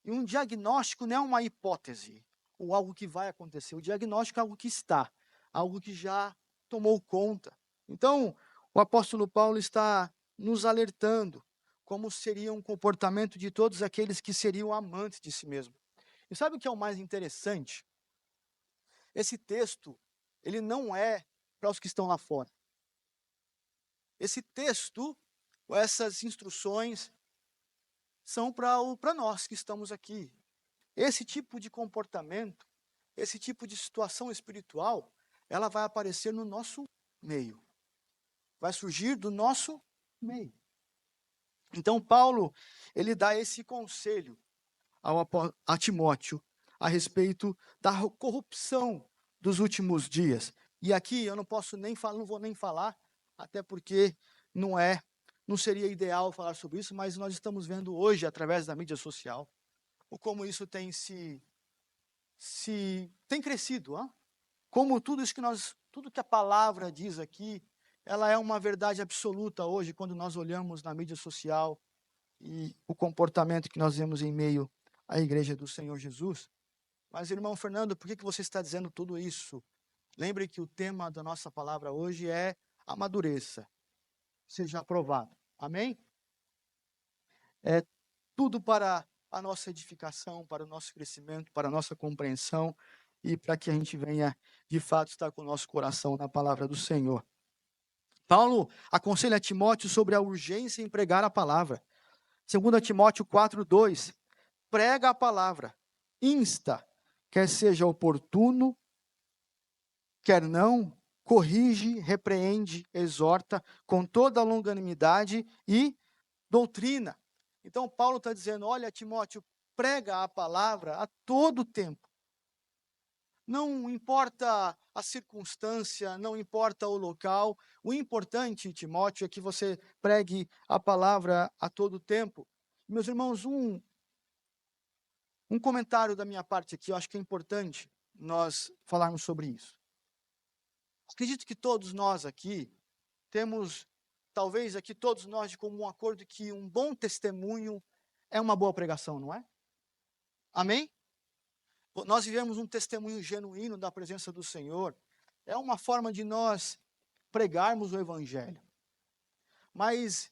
e um diagnóstico não é uma hipótese, ou algo que vai acontecer. O diagnóstico é algo que está, algo que já tomou conta. Então, o apóstolo Paulo está nos alertando como seria um comportamento de todos aqueles que seriam amantes de si mesmo. E sabe o que é o mais interessante? Esse texto, ele não é para os que estão lá fora. Esse texto, essas instruções, são para nós que estamos aqui. Esse tipo de comportamento, esse tipo de situação espiritual, ela vai aparecer no nosso meio. Vai surgir do nosso meio. Então, Paulo, ele dá esse conselho a Timóteo a respeito da corrupção dos últimos dias. E aqui eu não posso nem falar, não vou nem falar, até porque não seria ideal falar sobre isso, mas nós estamos vendo hoje, através da mídia social, o como isso tem tem crescido, hein? Como tudo que a palavra diz aqui, ela é uma verdade absoluta hoje, quando nós olhamos na mídia social, e o comportamento que nós vemos em meio à igreja do Senhor Jesus. Mas, irmão Fernando, por que você está dizendo tudo isso? Lembre que o tema da nossa palavra hoje é amadureça, seja aprovado. Amém? É tudo para a nossa edificação, para o nosso crescimento, para a nossa compreensão e para que a gente venha, de fato, estar com o nosso coração na palavra do Senhor. Paulo aconselha Timóteo sobre a urgência em pregar a palavra. 2 Timóteo 4:2, prega a palavra, insta, quer seja oportuno, quer não, corrige, repreende, exorta, com toda a longanimidade e doutrina. Então, Paulo está dizendo, olha, Timóteo, prega a palavra a todo tempo. Não importa a circunstância, não importa o local, o importante, Timóteo, é que você pregue a palavra a todo tempo. Meus irmãos, um comentário da minha parte aqui, eu acho que é importante nós falarmos sobre isso. Acredito que todos nós aqui temos, talvez aqui todos nós de comum acordo, que um bom testemunho é uma boa pregação, não é? Amém? Nós vivemos um testemunho genuíno da presença do Senhor. É uma forma de nós pregarmos o Evangelho. Mas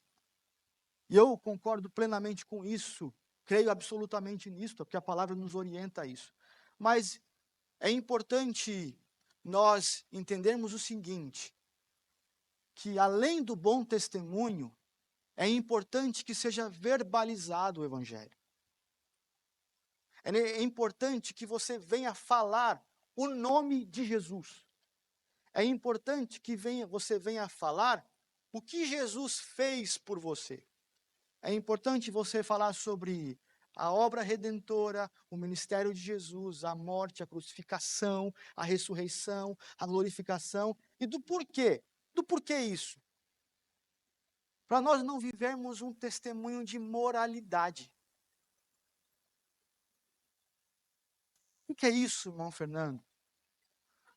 eu concordo plenamente com isso, creio absolutamente nisso, porque a palavra nos orienta a isso. Mas é importante nós entendermos o seguinte, que além do bom testemunho, é importante que seja verbalizado o Evangelho. É importante que você venha falar o nome de Jesus. É importante que você venha falar o que Jesus fez por você. É importante você falar sobre a obra redentora, o ministério de Jesus, a morte, a crucificação, a ressurreição, a glorificação e do porquê. Do porquê isso? Para nós não vivermos um testemunho de moralidade. O que é isso, irmão Fernando?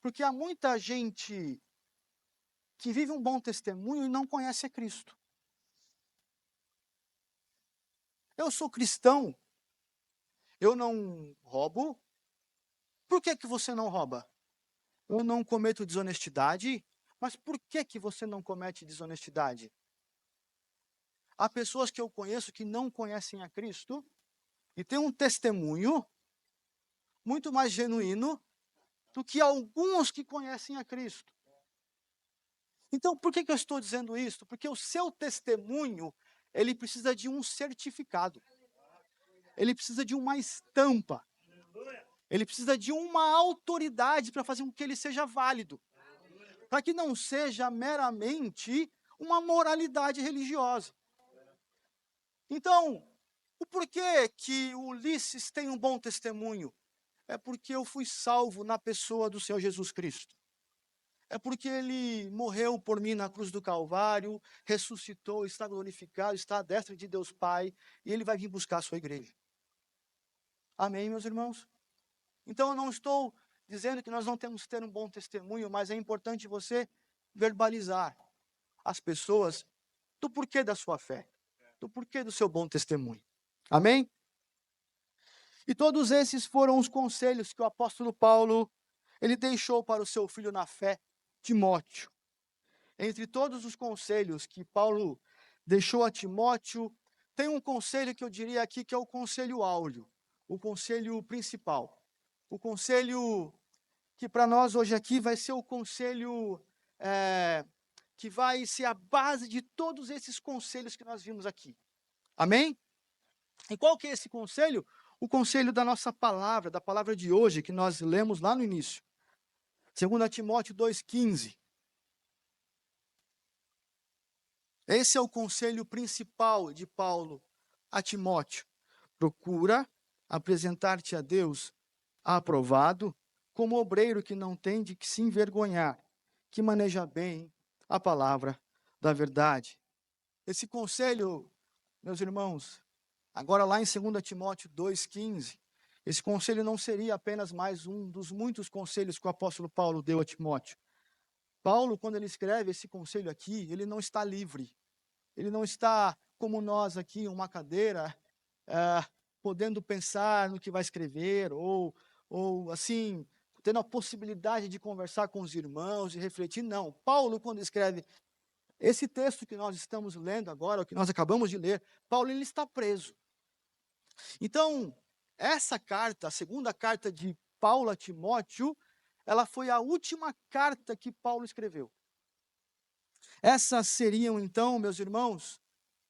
Porque há muita gente que vive um bom testemunho e não conhece a Cristo. Eu sou cristão, eu não roubo. Por que você não rouba? Eu não cometo desonestidade, mas por que você não comete desonestidade? Há pessoas que eu conheço que não conhecem a Cristo e têm um testemunho muito mais genuíno do que alguns que conhecem a Cristo. Então, por que eu estou dizendo isso? Porque o seu testemunho, ele precisa de um certificado. Ele precisa de uma estampa. Ele precisa de uma autoridade para fazer com que ele seja válido. Para que não seja meramente uma moralidade religiosa. Então, o porquê que o Ulisses tem um bom testemunho? É porque eu fui salvo na pessoa do Senhor Jesus Cristo. É porque ele morreu por mim na cruz do Calvário, ressuscitou, está glorificado, está à destra de Deus Pai, e ele vai vir buscar a sua igreja. Amém, meus irmãos? Então, eu não estou dizendo que nós não temos que ter um bom testemunho, mas é importante você verbalizar às pessoas do porquê da sua fé, do porquê do seu bom testemunho. Amém? E todos esses foram os conselhos que o apóstolo Paulo, ele deixou para o seu filho na fé, Timóteo. Entre todos os conselhos que Paulo deixou a Timóteo, tem um conselho que eu diria aqui que é o conselho áureo, o conselho principal. O conselho que para nós hoje aqui vai ser o conselho que vai ser a base de todos esses conselhos que nós vimos aqui. Amém? E qual que é esse conselho? O conselho da nossa palavra, da palavra de hoje, que nós lemos lá no início. 2 Timóteo 2,15. Esse é o conselho principal de Paulo a Timóteo. Procura apresentar-te a Deus aprovado, como obreiro que não tem de que se envergonhar, que maneja bem a palavra da verdade. Esse conselho, meus irmãos, agora lá em 2 Timóteo 2,15, esse conselho não seria apenas mais um dos muitos conselhos que o apóstolo Paulo deu a Timóteo. Paulo, quando ele escreve esse conselho aqui, ele não está livre. Ele não está como nós aqui, uma cadeira, ah, podendo pensar no que vai escrever, ou assim, tendo a possibilidade de conversar com os irmãos e refletir. Não, Paulo, quando escreve esse texto que nós estamos lendo agora, o que nós acabamos de ler, Paulo ele está preso. Então, essa carta, a segunda carta de Paulo a Timóteo, ela foi a última carta que Paulo escreveu. Essas seriam, então, meus irmãos,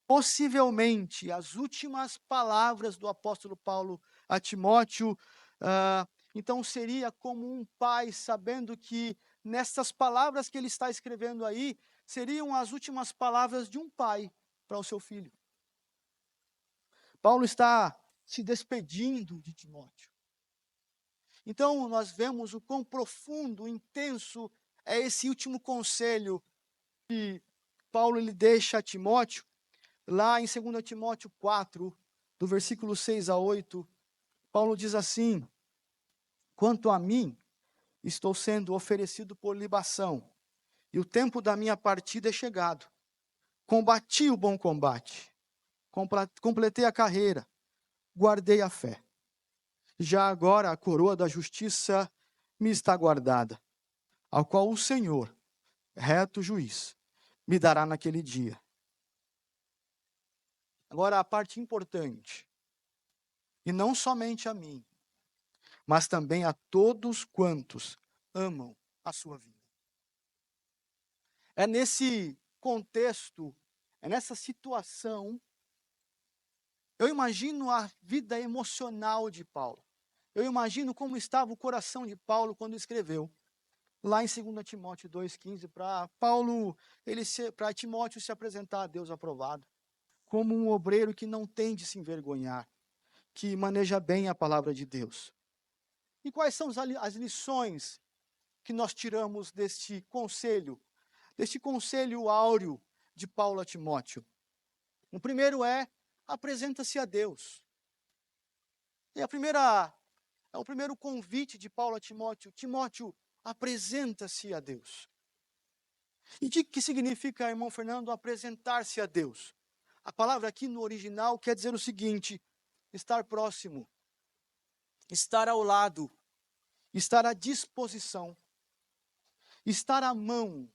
possivelmente as últimas palavras do apóstolo Paulo a Timóteo. Então, seria como um pai sabendo que nessas palavras que ele está escrevendo aí, seriam as últimas palavras de um pai para o seu filho. Paulo está se despedindo de Timóteo. Então, nós vemos o quão profundo, intenso é esse último conselho que Paulo ele deixa a Timóteo, lá em 2 Timóteo 4, do versículo 6 a 8, Paulo diz assim: quanto a mim, estou sendo oferecido por libação, e o tempo da minha partida é chegado. Combati o bom combate, completei a carreira, guardei a fé. Já agora a coroa da justiça me está guardada, ao qual o Senhor, reto juiz, me dará naquele dia. Agora a parte importante, e não somente a mim, mas também a todos quantos amam a sua vida. É nesse contexto, é nessa situação, eu imagino a vida emocional de Paulo. Eu imagino como estava o coração de Paulo quando escreveu, lá em 2 Timóteo 2,15, para Timóteo se apresentar a Deus aprovado, como um obreiro que não tem de se envergonhar, que maneja bem a palavra de Deus. E quais são as lições que nós tiramos deste conselho áureo de Paulo a Timóteo? O primeiro é, apresenta-se a Deus. E o primeiro convite de Paulo a Timóteo: Timóteo, apresenta-se a Deus. E o que significa, irmão Fernando, apresentar-se a Deus? A palavra aqui no original quer dizer o seguinte: estar próximo, estar ao lado, estar à disposição, estar à mão.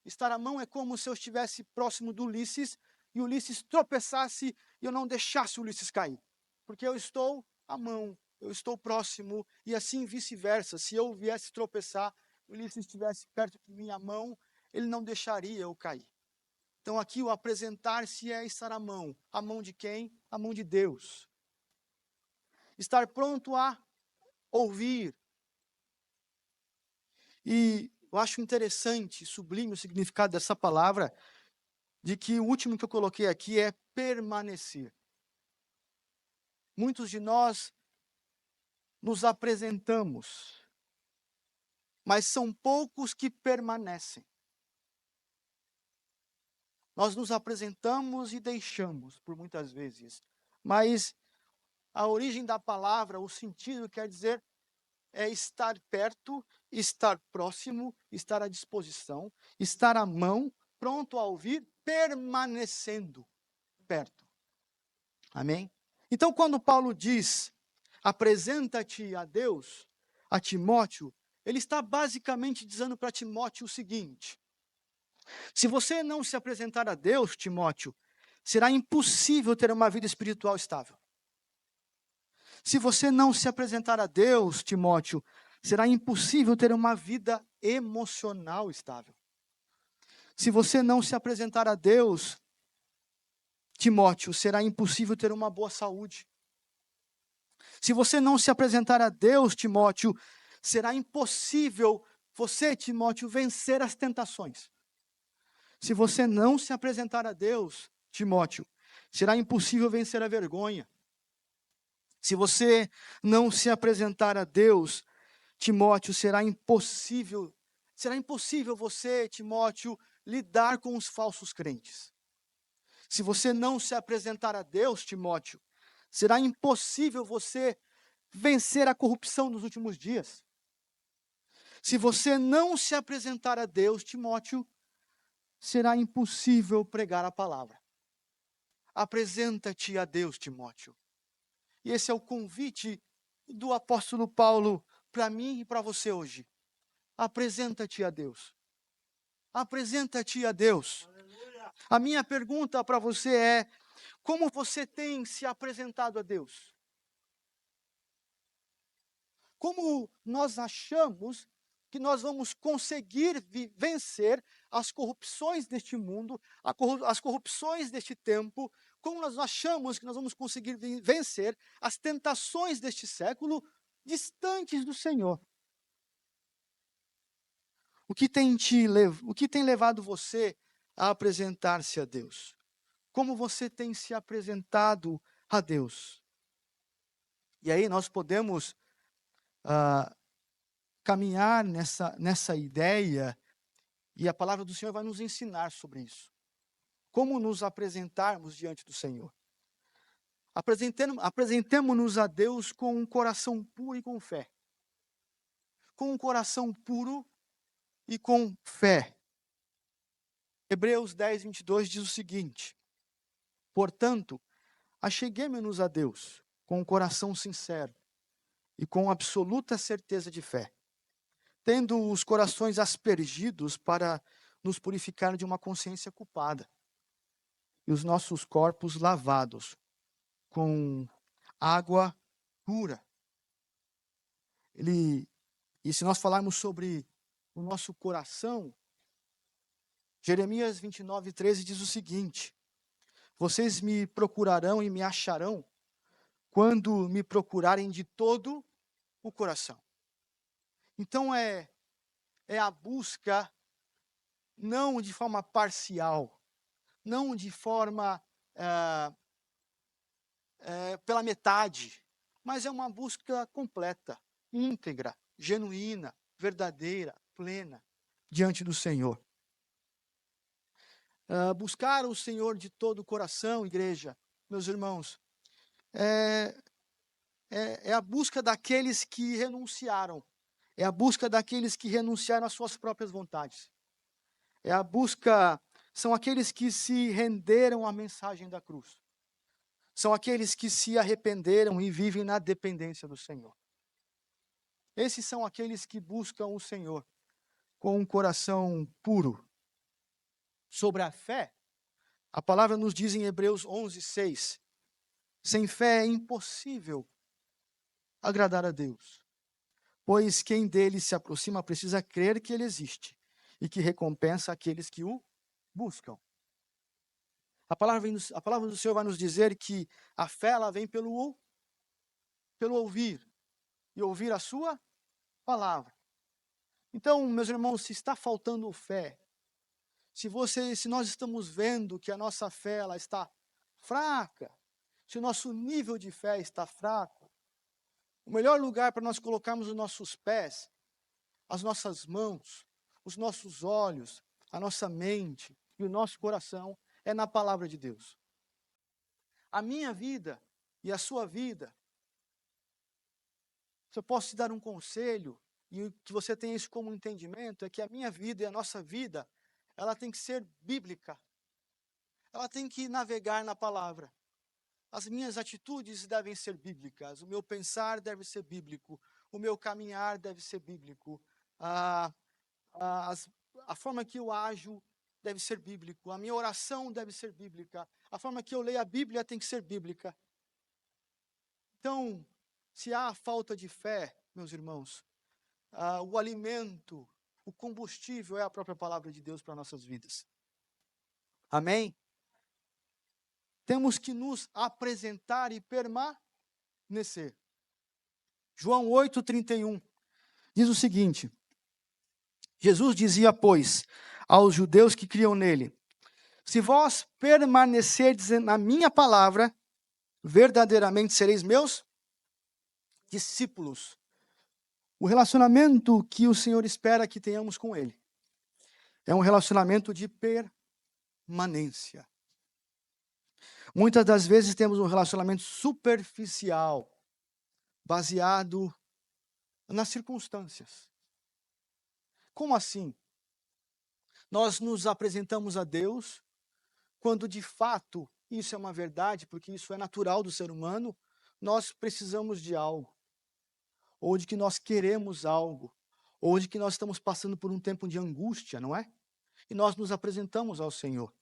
Estar à mão é como se eu estivesse próximo do Ulisses e o Ulisses tropeçasse e eu não deixasse o Ulisses cair. Porque eu estou à mão, eu estou próximo e assim vice-versa. Se eu viesse tropeçar, o Ulisses estivesse perto de minha mão, ele não deixaria eu cair. Então aqui o apresentar-se é estar à mão. À mão de quem? À mão de Deus. Estar pronto a ouvir. E eu acho interessante, sublime o significado dessa palavra, de que o último que eu coloquei aqui é permanecer. Muitos de nós nos apresentamos, mas são poucos que permanecem. Nós nos apresentamos e deixamos, por muitas vezes, mas a origem da palavra, o sentido quer dizer é estar perto, estar próximo, estar à disposição, estar à mão, pronto a ouvir, permanecendo perto. Amém? Então, quando Paulo diz, apresenta-te a Deus, a Timóteo, ele está basicamente dizendo para Timóteo o seguinte: se você não se apresentar a Deus, Timóteo, será impossível ter uma vida espiritual estável. Se você não se apresentar a Deus, Timóteo, será impossível ter uma vida emocional estável. Se você não se apresentar a Deus, Timóteo, será impossível ter uma boa saúde. Se você não se apresentar a Deus, Timóteo, será impossível você, Timóteo, vencer as tentações. Se você não se apresentar a Deus, Timóteo, será impossível vencer a vergonha. Se você não se apresentar a Deus, Timóteo, será impossível você, Timóteo, lidar com os falsos crentes. Se você não se apresentar a Deus, Timóteo, será impossível você vencer a corrupção nos últimos dias. Se você não se apresentar a Deus, Timóteo, será impossível pregar a palavra. Apresenta-te a Deus, Timóteo. E esse é o convite do apóstolo Paulo para mim e para você hoje. Apresenta-te a Deus. Apresenta-te a Deus. A minha pergunta para você é: como você tem se apresentado a Deus? Como nós achamos que nós vamos conseguir vencer as corrupções deste mundo, as corrupções deste tempo? Como nós achamos que nós vamos conseguir vencer as tentações deste século distantes do Senhor? O que tem levado você a apresentar-se a Deus? Como você tem se apresentado a Deus? E aí nós podemos caminhar nessa ideia, e a palavra do Senhor vai nos ensinar sobre isso. Como nos apresentarmos diante do Senhor. Apresentemo-nos a Deus com um coração puro e com fé. Com um coração puro e com fé. Hebreus 10, 22 diz o seguinte: portanto, acheguemo-nos a Deus com um coração sincero e com absoluta certeza de fé, tendo os corações aspergidos para nos purificar de uma consciência culpada e os nossos corpos lavados com água pura. E se nós falarmos sobre o nosso coração, Jeremias 29, 13 diz o seguinte: vocês me procurarão e me acharão quando me procurarem de todo o coração. Então é a busca não de forma parcial, não de forma pela metade, mas é uma busca completa, íntegra, genuína, verdadeira, plena, diante do Senhor. Buscar o Senhor de todo o coração, igreja, meus irmãos, é a busca daqueles que renunciaram, é a busca daqueles que renunciaram às suas próprias vontades, são aqueles que se renderam à mensagem da cruz, são aqueles que se arrependeram e vivem na dependência do Senhor. Esses são aqueles que buscam o Senhor com um coração puro. Sobre a fé, a palavra nos diz em Hebreus 11, 6, sem fé é impossível agradar a Deus, pois quem dele se aproxima precisa crer que ele existe e que recompensa aqueles que o buscam. A palavra do Senhor vai nos dizer que a fé ela vem pelo ouvir, e ouvir a sua palavra. Então, meus irmãos, se está faltando fé, se nós estamos vendo que a nossa fé ela está fraca, se o nosso nível de fé está fraco, o melhor lugar para nós colocarmos os nossos pés, as nossas mãos, os nossos olhos, a nossa mente e o nosso coração é na palavra de Deus. A minha vida e a sua vida, se eu posso te dar um conselho, e que você tenha isso como entendimento, é que a minha vida e a nossa vida, ela tem que ser bíblica. Ela tem que navegar na palavra. As minhas atitudes devem ser bíblicas, o meu pensar deve ser bíblico, o meu caminhar deve ser bíblico, a forma que eu ajo deve ser bíblico, a minha oração deve ser bíblica, a forma que eu leio a Bíblia tem que ser bíblica. Então, se há falta de fé, meus irmãos, o alimento, o combustível é a própria palavra de Deus para nossas vidas. Amém? Temos que nos apresentar e permanecer. João 8,31 diz o seguinte: Jesus dizia, pois, aos judeus que criam nele: se vós permanecerdes na minha palavra, verdadeiramente sereis meus discípulos. O relacionamento que o Senhor espera que tenhamos com Ele é um relacionamento de permanência. Muitas das vezes temos um relacionamento superficial, baseado nas circunstâncias. Como assim? Nós nos apresentamos a Deus quando de fato isso é uma verdade, porque isso é natural do ser humano, nós precisamos de algo, ou de que nós queremos algo, ou de que nós estamos passando por um tempo de angústia, não é? E nós nos apresentamos ao Senhor.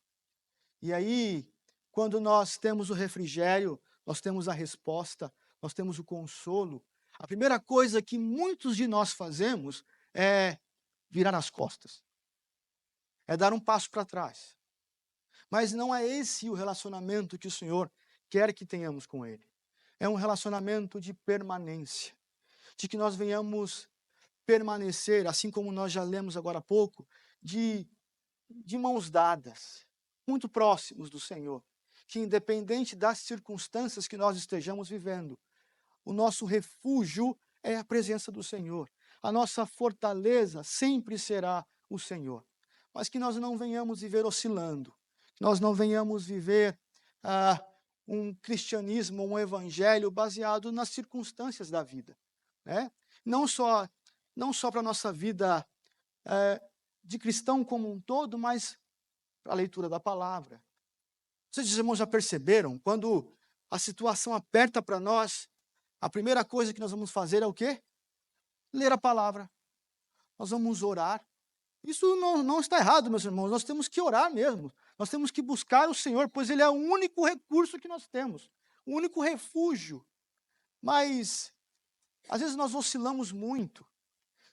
E aí, quando nós temos o refrigério, nós temos a resposta, nós temos o consolo, a primeira coisa que muitos de nós fazemos é virar as costas, é dar um passo para trás. Mas não é esse o relacionamento que o Senhor quer que tenhamos com Ele. É um relacionamento de permanência, de que nós venhamos permanecer, assim como nós já lemos agora há pouco, de mãos dadas, muito próximos do Senhor, que independente das circunstâncias que nós estejamos vivendo, o nosso refúgio é a presença do Senhor. A nossa fortaleza sempre será o Senhor. Mas que nós não venhamos viver oscilando, que nós não venhamos viver um cristianismo, um evangelho baseado nas circunstâncias da vida, né? Não só para a nossa vida de cristão como um todo, mas para a leitura da palavra. Vocês, irmãos, já perceberam? Quando a situação aperta para nós, a primeira coisa que nós vamos fazer é o quê? Ler a palavra. Nós vamos orar. Isso não está errado, meus irmãos. Nós temos que orar mesmo. Nós temos que buscar o Senhor, pois Ele é o único recurso que nós temos, o único refúgio. Mas, às vezes, nós oscilamos muito.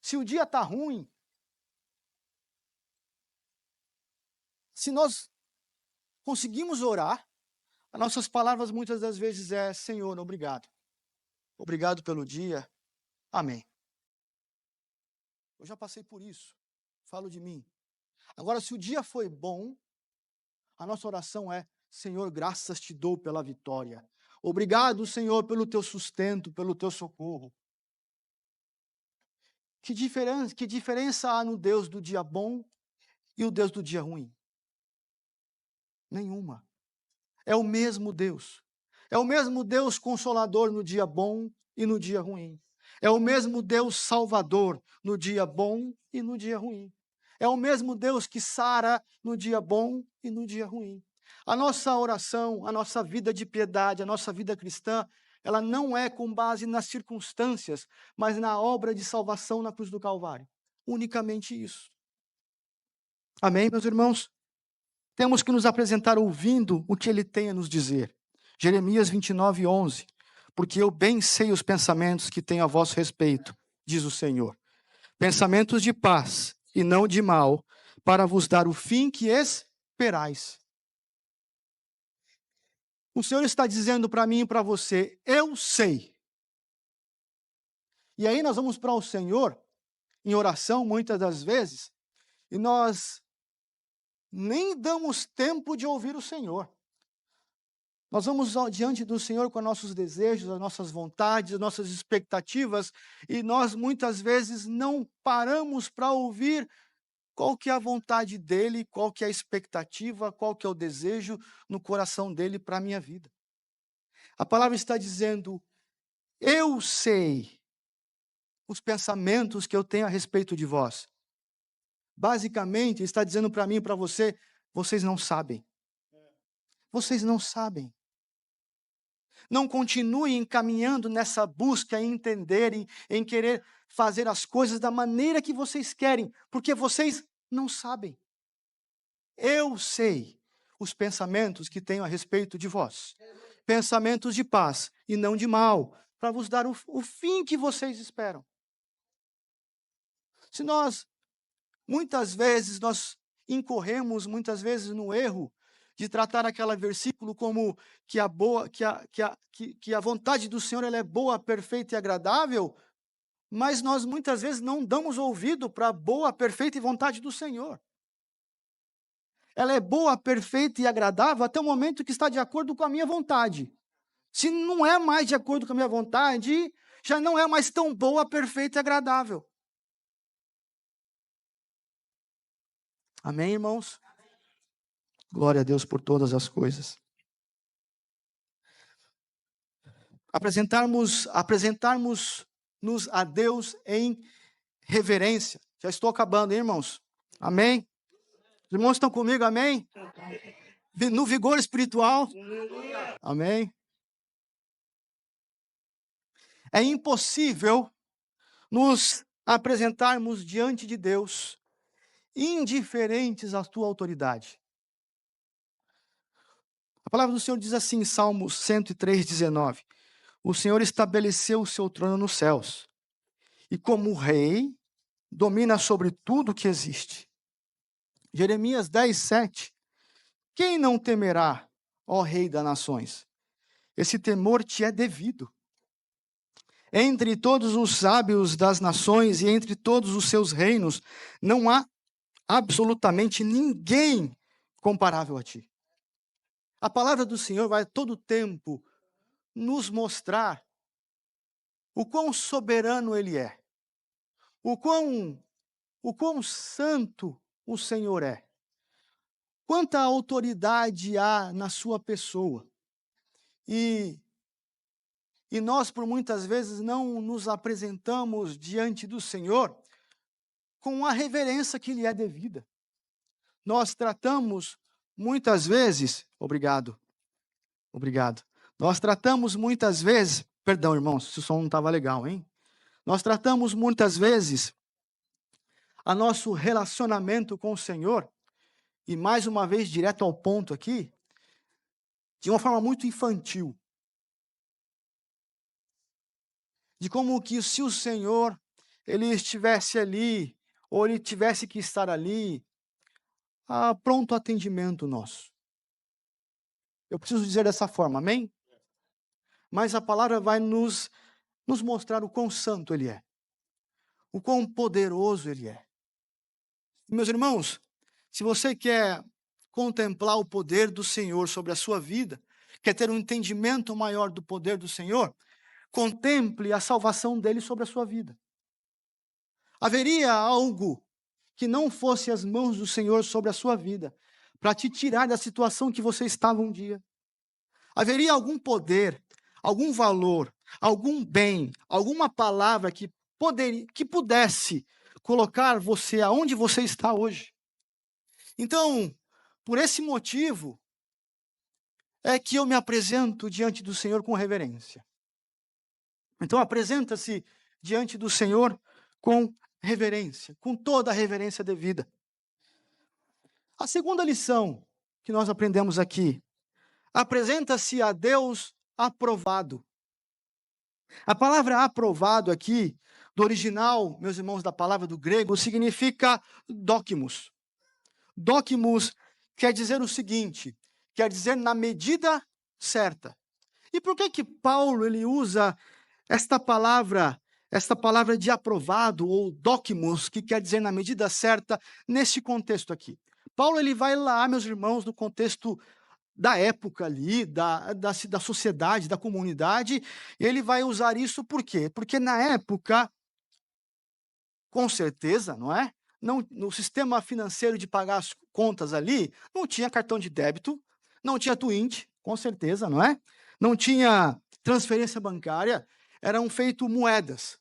Se o dia está ruim, se nós conseguimos orar, as nossas palavras muitas das vezes é: Senhor, obrigado. Obrigado pelo dia. Amém. Eu já passei por isso. Falo de mim. Agora, se o dia foi bom, a nossa oração é: Senhor, graças te dou pela vitória. Obrigado, Senhor, pelo teu sustento, pelo teu socorro. Que diferença há no Deus do dia bom e o Deus do dia ruim? Nenhuma. É o mesmo Deus. É o mesmo Deus consolador no dia bom e no dia ruim. É o mesmo Deus salvador no dia bom e no dia ruim. É o mesmo Deus que sara no dia bom e no dia ruim. A nossa oração, a nossa vida de piedade, a nossa vida cristã, ela não é com base nas circunstâncias, mas na obra de salvação na cruz do Calvário. Unicamente isso. Amém, meus irmãos? Temos que nos apresentar ouvindo o que Ele tem a nos dizer. Jeremias 29, 11. Porque eu bem sei os pensamentos que tenho a vosso respeito, diz o Senhor. Pensamentos de paz e não de mal, para vos dar o fim que esperais. O Senhor está dizendo para mim e para você: eu sei. E aí nós vamos para o Senhor, em oração, muitas das vezes, e nós nem damos tempo de ouvir o Senhor. Nós vamos diante do Senhor com nossos desejos, as nossas vontades, as nossas expectativas, e nós muitas vezes não paramos para ouvir qual que é a vontade dEle, qual que é a expectativa, qual que é o desejo no coração dEle para a minha vida. A palavra está dizendo: eu sei os pensamentos que eu tenho a respeito de vós. Basicamente, está dizendo para mim e para você: vocês não sabem. Vocês não sabem. Não continuem caminhando nessa busca em entender, em querer fazer as coisas da maneira que vocês querem, porque vocês não sabem. Eu sei os pensamentos que tenho a respeito de vós. Pensamentos de paz e não de mal, para vos dar o fim que vocês esperam. Se muitas vezes nós incorremos no erro de tratar aquele versículo como que a vontade do Senhor ela é boa, perfeita e agradável, mas nós muitas vezes não damos ouvido para a boa, perfeita e vontade do Senhor. Ela é boa, perfeita e agradável até o momento que está de acordo com a minha vontade. Se não é mais de acordo com a minha vontade, já não é mais tão boa, perfeita e agradável. Amém, irmãos? Glória a Deus por todas as coisas. Apresentarmos-nos a Deus em reverência. Já estou acabando, hein, irmãos? Amém? Os irmãos estão comigo, amém? no vigor espiritual. Amém? É impossível nos apresentarmos diante de Deus indiferentes à tua autoridade. A palavra do Senhor diz assim em Salmos 103:19: o Senhor estabeleceu o seu trono nos céus, e como rei, domina sobre tudo que existe. Jeremias 10:7: quem não temerá, ó Rei das nações? Esse temor te é devido. Entre todos os sábios das nações e entre todos os seus reinos, não há absolutamente ninguém comparável a ti. A palavra do Senhor vai todo o tempo nos mostrar o quão soberano Ele é, o quão santo o Senhor é, quanta autoridade há na sua pessoa. E nós, por muitas vezes, não nos apresentamos diante do Senhor com a reverência que lhe é devida. Nós tratamos muitas vezes, obrigado. Nós tratamos muitas vezes, perdão, irmãos, se o som não estava legal, hein? Nós tratamos muitas vezes a nosso relacionamento com o Senhor, e mais uma vez, direto ao ponto aqui, de uma forma muito infantil. De como que se o Senhor, Ele estivesse ali, ou Ele tivesse que estar ali, a pronto atendimento nosso. Eu preciso dizer dessa forma, amém? Mas a palavra vai nos mostrar o quão santo Ele é, o quão poderoso Ele é. Meus irmãos, se você quer contemplar o poder do Senhor sobre a sua vida, quer ter um entendimento maior do poder do Senhor, contemple a salvação dele sobre a sua vida. Haveria algo que não fosse as mãos do Senhor sobre a sua vida, para te tirar da situação que você estava um dia? Haveria algum poder, algum valor, algum bem, alguma palavra que pudesse colocar você aonde você está hoje? Então, por esse motivo, é que eu me apresento diante do Senhor com reverência. Então, apresenta-se diante do Senhor com reverência, com toda a reverência devida. A segunda lição que nós aprendemos aqui, apresenta-se a Deus aprovado. A palavra aprovado aqui, do original, meus irmãos, da palavra do grego, significa dokimos. Dokimos quer dizer o seguinte, quer dizer na medida certa. E por que Paulo ele usa esta palavra de aprovado, ou dokimos, que quer dizer na medida certa, nesse contexto aqui? Paulo ele vai lá, meus irmãos, no contexto da época ali, da sociedade, da comunidade, ele vai usar isso por quê? Porque na época, com certeza, não é? Não, no sistema financeiro de pagar as contas ali, não tinha cartão de débito, não tinha Twint, com certeza, não é? Não tinha transferência bancária, eram feitas moedas.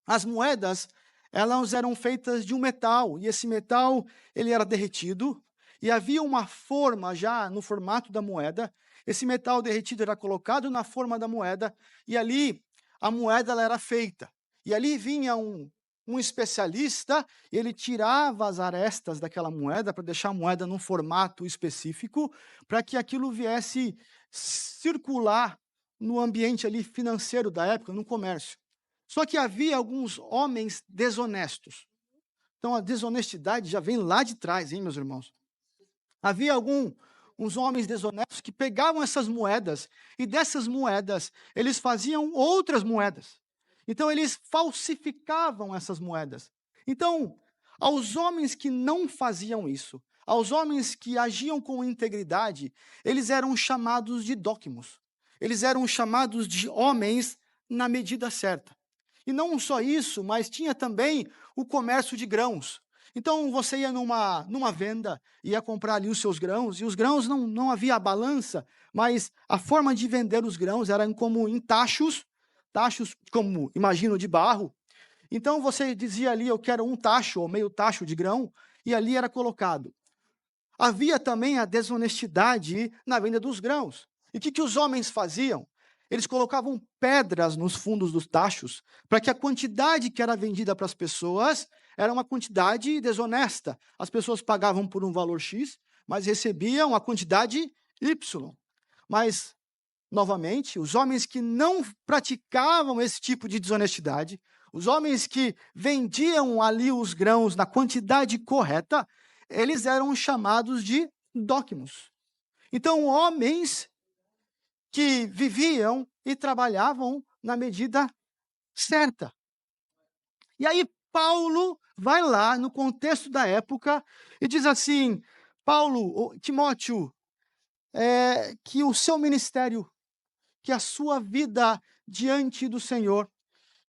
As moedas, elas eram feitas de um metal, e esse metal, ele era derretido, e havia uma forma já no formato da moeda. Esse metal derretido era colocado na forma da moeda, e ali a moeda ela era feita. E ali vinha um especialista, ele tirava as arestas daquela moeda para deixar a moeda num formato específico, para que aquilo viesse circular no ambiente ali financeiro da época, no comércio. Só que havia alguns homens desonestos. Então a desonestidade já vem lá de trás, hein, meus irmãos? Havia uns homens desonestos que pegavam essas moedas e dessas moedas eles faziam outras moedas. Então eles falsificavam essas moedas. Então, aos homens que não faziam isso, aos homens que agiam com integridade, eles eram chamados de dokimos. Eles eram chamados de homens na medida certa. E não só isso, mas tinha também o comércio de grãos. Então, você ia numa venda, ia comprar ali os seus grãos, e os grãos não havia a balança, mas a forma de vender os grãos era como em tachos como, imagino, de barro. Então, você dizia ali, eu quero um tacho ou meio tacho de grão, e ali era colocado havia também a desonestidade na venda dos grãos. E o que os homens faziam? Eles colocavam pedras nos fundos dos tachos para que a quantidade que era vendida para as pessoas era uma quantidade desonesta. As pessoas pagavam por um valor X, mas recebiam a quantidade Y. Mas, novamente, os homens que não praticavam esse tipo de desonestidade, os homens que vendiam ali os grãos na quantidade correta, eles eram chamados de dócimos. Então, homens que viviam e trabalhavam na medida certa. E aí Paulo vai lá no contexto da época e diz assim: Paulo, Timóteo, que o seu ministério, que a sua vida diante do Senhor,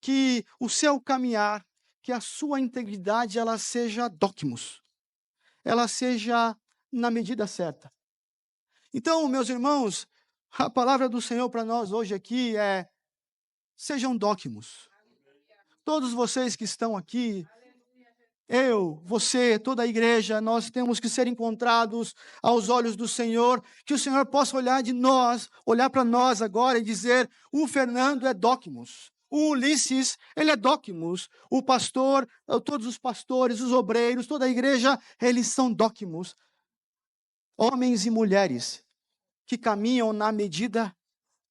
que o seu caminhar, que a sua integridade, ela seja dócimos, ela seja na medida certa. Então, meus irmãos, a palavra do Senhor para nós hoje aqui é: sejam dócimos. Todos vocês que estão aqui, eu, você, toda a igreja, nós temos que ser encontrados aos olhos do Senhor, que o Senhor possa olhar para nós agora e dizer: o Fernando é dócimos, o Ulisses, ele é dócimos, o pastor, todos os pastores, os obreiros, toda a igreja, eles são dócimos. Homens e mulheres que caminham na medida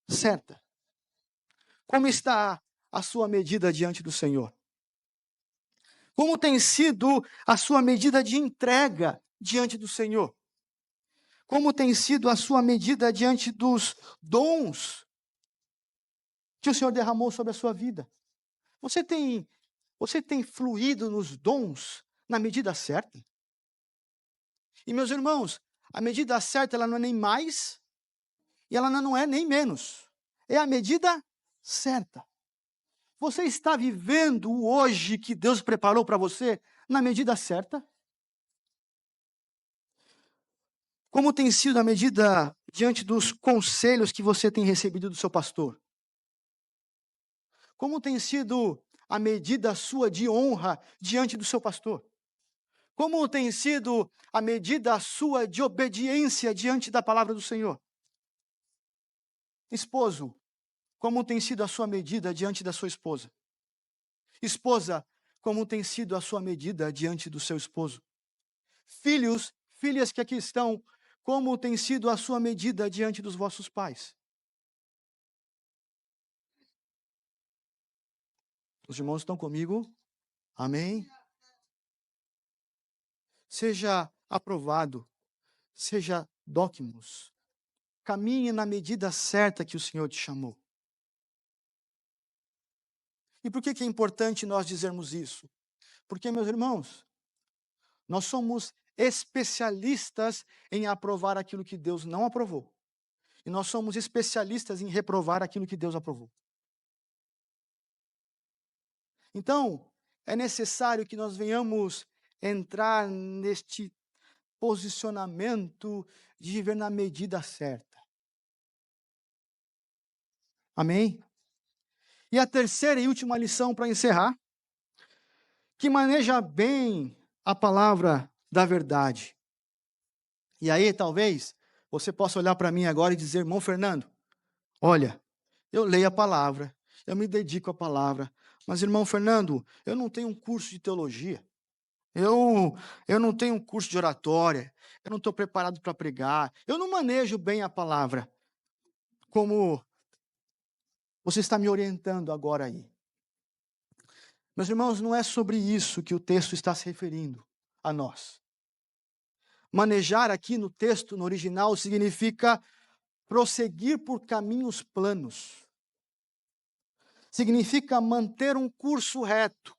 certa. Como está a sua medida diante do Senhor? Como tem sido a sua medida de entrega diante do Senhor? Como tem sido a sua medida diante dos dons que o Senhor derramou sobre a sua vida? Você tem fluído nos dons na medida certa? E, meus irmãos, a medida certa, ela não é nem mais e ela não é nem menos. É a medida certa. Você está vivendo o hoje que Deus preparou para você na medida certa? Como tem sido a medida diante dos conselhos que você tem recebido do seu pastor? Como tem sido a medida sua de honra diante do seu pastor? Como tem sido a medida sua de obediência diante da palavra do Senhor? Esposo, como tem sido a sua medida diante da sua esposa? Esposa, como tem sido a sua medida diante do seu esposo? Filhos, filhas que aqui estão, como tem sido a sua medida diante dos vossos pais? Os irmãos estão comigo? Amém? Seja aprovado, seja dócimos. Caminhe na medida certa que o Senhor te chamou. E por que é importante nós dizermos isso? Porque, meus irmãos, nós somos especialistas em aprovar aquilo que Deus não aprovou. E nós somos especialistas em reprovar aquilo que Deus aprovou. Então, é necessário que nós venhamos entrar neste posicionamento de viver na medida certa. Amém? E a terceira e última lição para encerrar, que maneja bem a palavra da verdade. E aí, talvez, você possa olhar para mim agora e dizer: irmão Fernando, olha, eu leio a palavra, eu me dedico à palavra, mas, irmão Fernando, eu não tenho um curso de teologia, eu não tenho um curso de oratória, eu não estou preparado para pregar, eu não manejo bem a palavra, como você está me orientando agora aí. Meus irmãos, não é sobre isso que o texto está se referindo a nós. Manejar aqui no texto, no original, significa prosseguir por caminhos planos. Significa manter um curso reto.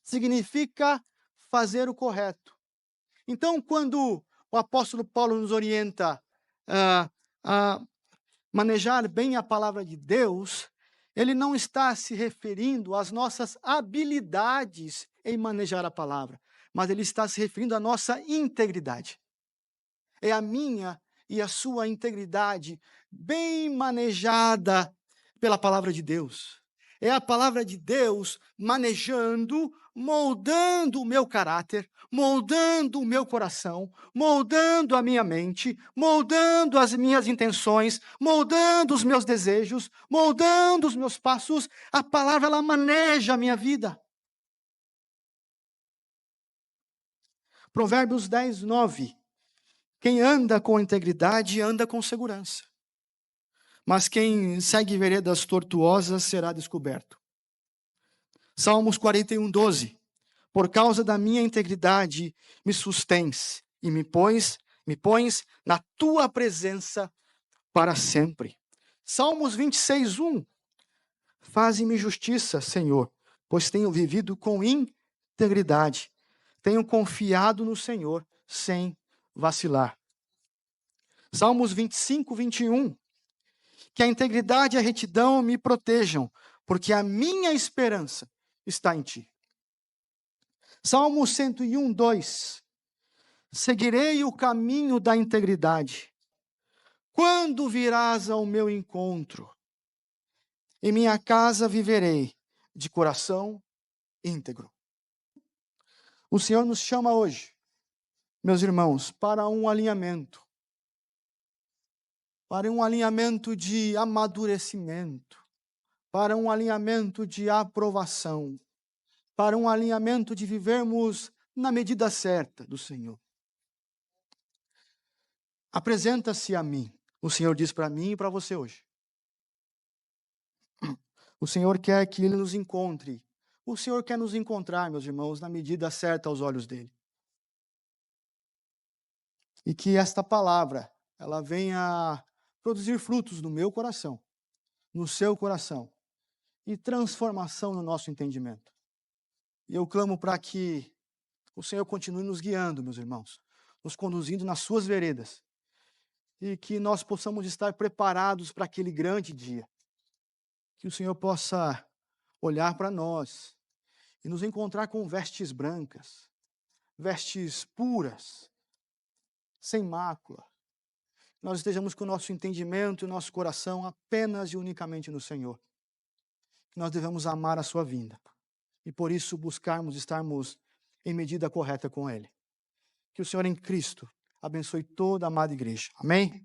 Significa fazer o correto. Então, quando o apóstolo Paulo nos orienta a manejar bem a palavra de Deus, ele não está se referindo às nossas habilidades em manejar a palavra, mas ele está se referindo à nossa integridade. É a minha e a sua integridade bem manejada pela palavra de Deus. É a palavra de Deus manejando moldando o meu caráter, moldando o meu coração, moldando a minha mente, moldando as minhas intenções, moldando os meus desejos, moldando os meus passos. A palavra, ela maneja a minha vida. Provérbios 10, 9. Quem anda com integridade, anda com segurança. Mas quem segue veredas tortuosas será descoberto. Salmos 41, 12. Por causa da minha integridade, me sustens e me pões na tua presença para sempre. Salmos 26, 1. Faze-me justiça, Senhor, pois tenho vivido com integridade. Tenho confiado no Senhor sem vacilar. Salmos 25, 21. Que a integridade e a retidão me protejam, porque a minha esperança está em ti. Salmo 101, 2. Seguirei o caminho da integridade. Quando virás ao meu encontro? Em minha casa viverei de coração íntegro. O Senhor nos chama hoje, meus irmãos, para um alinhamento. Para um alinhamento de amadurecimento. Para um alinhamento de aprovação. Para um alinhamento de vivermos na medida certa do Senhor. Apresenta-se a mim. O Senhor diz para mim e para você hoje. O Senhor quer que Ele nos encontre. O Senhor quer nos encontrar, meus irmãos, na medida certa aos olhos dEle. E que esta palavra, ela venha produzir frutos no meu coração, no seu coração, e transformação no nosso entendimento. E eu clamo para que o Senhor continue nos guiando, meus irmãos, nos conduzindo nas suas veredas, e que nós possamos estar preparados para aquele grande dia. Que o Senhor possa olhar para nós e nos encontrar com vestes brancas, vestes puras, sem mácula. Nós estejamos com o nosso entendimento e o nosso coração apenas e unicamente no Senhor. Que nós devemos amar a sua vinda e por isso buscarmos estarmos em medida correta com Ele. Que o Senhor em Cristo abençoe toda a amada igreja. Amém?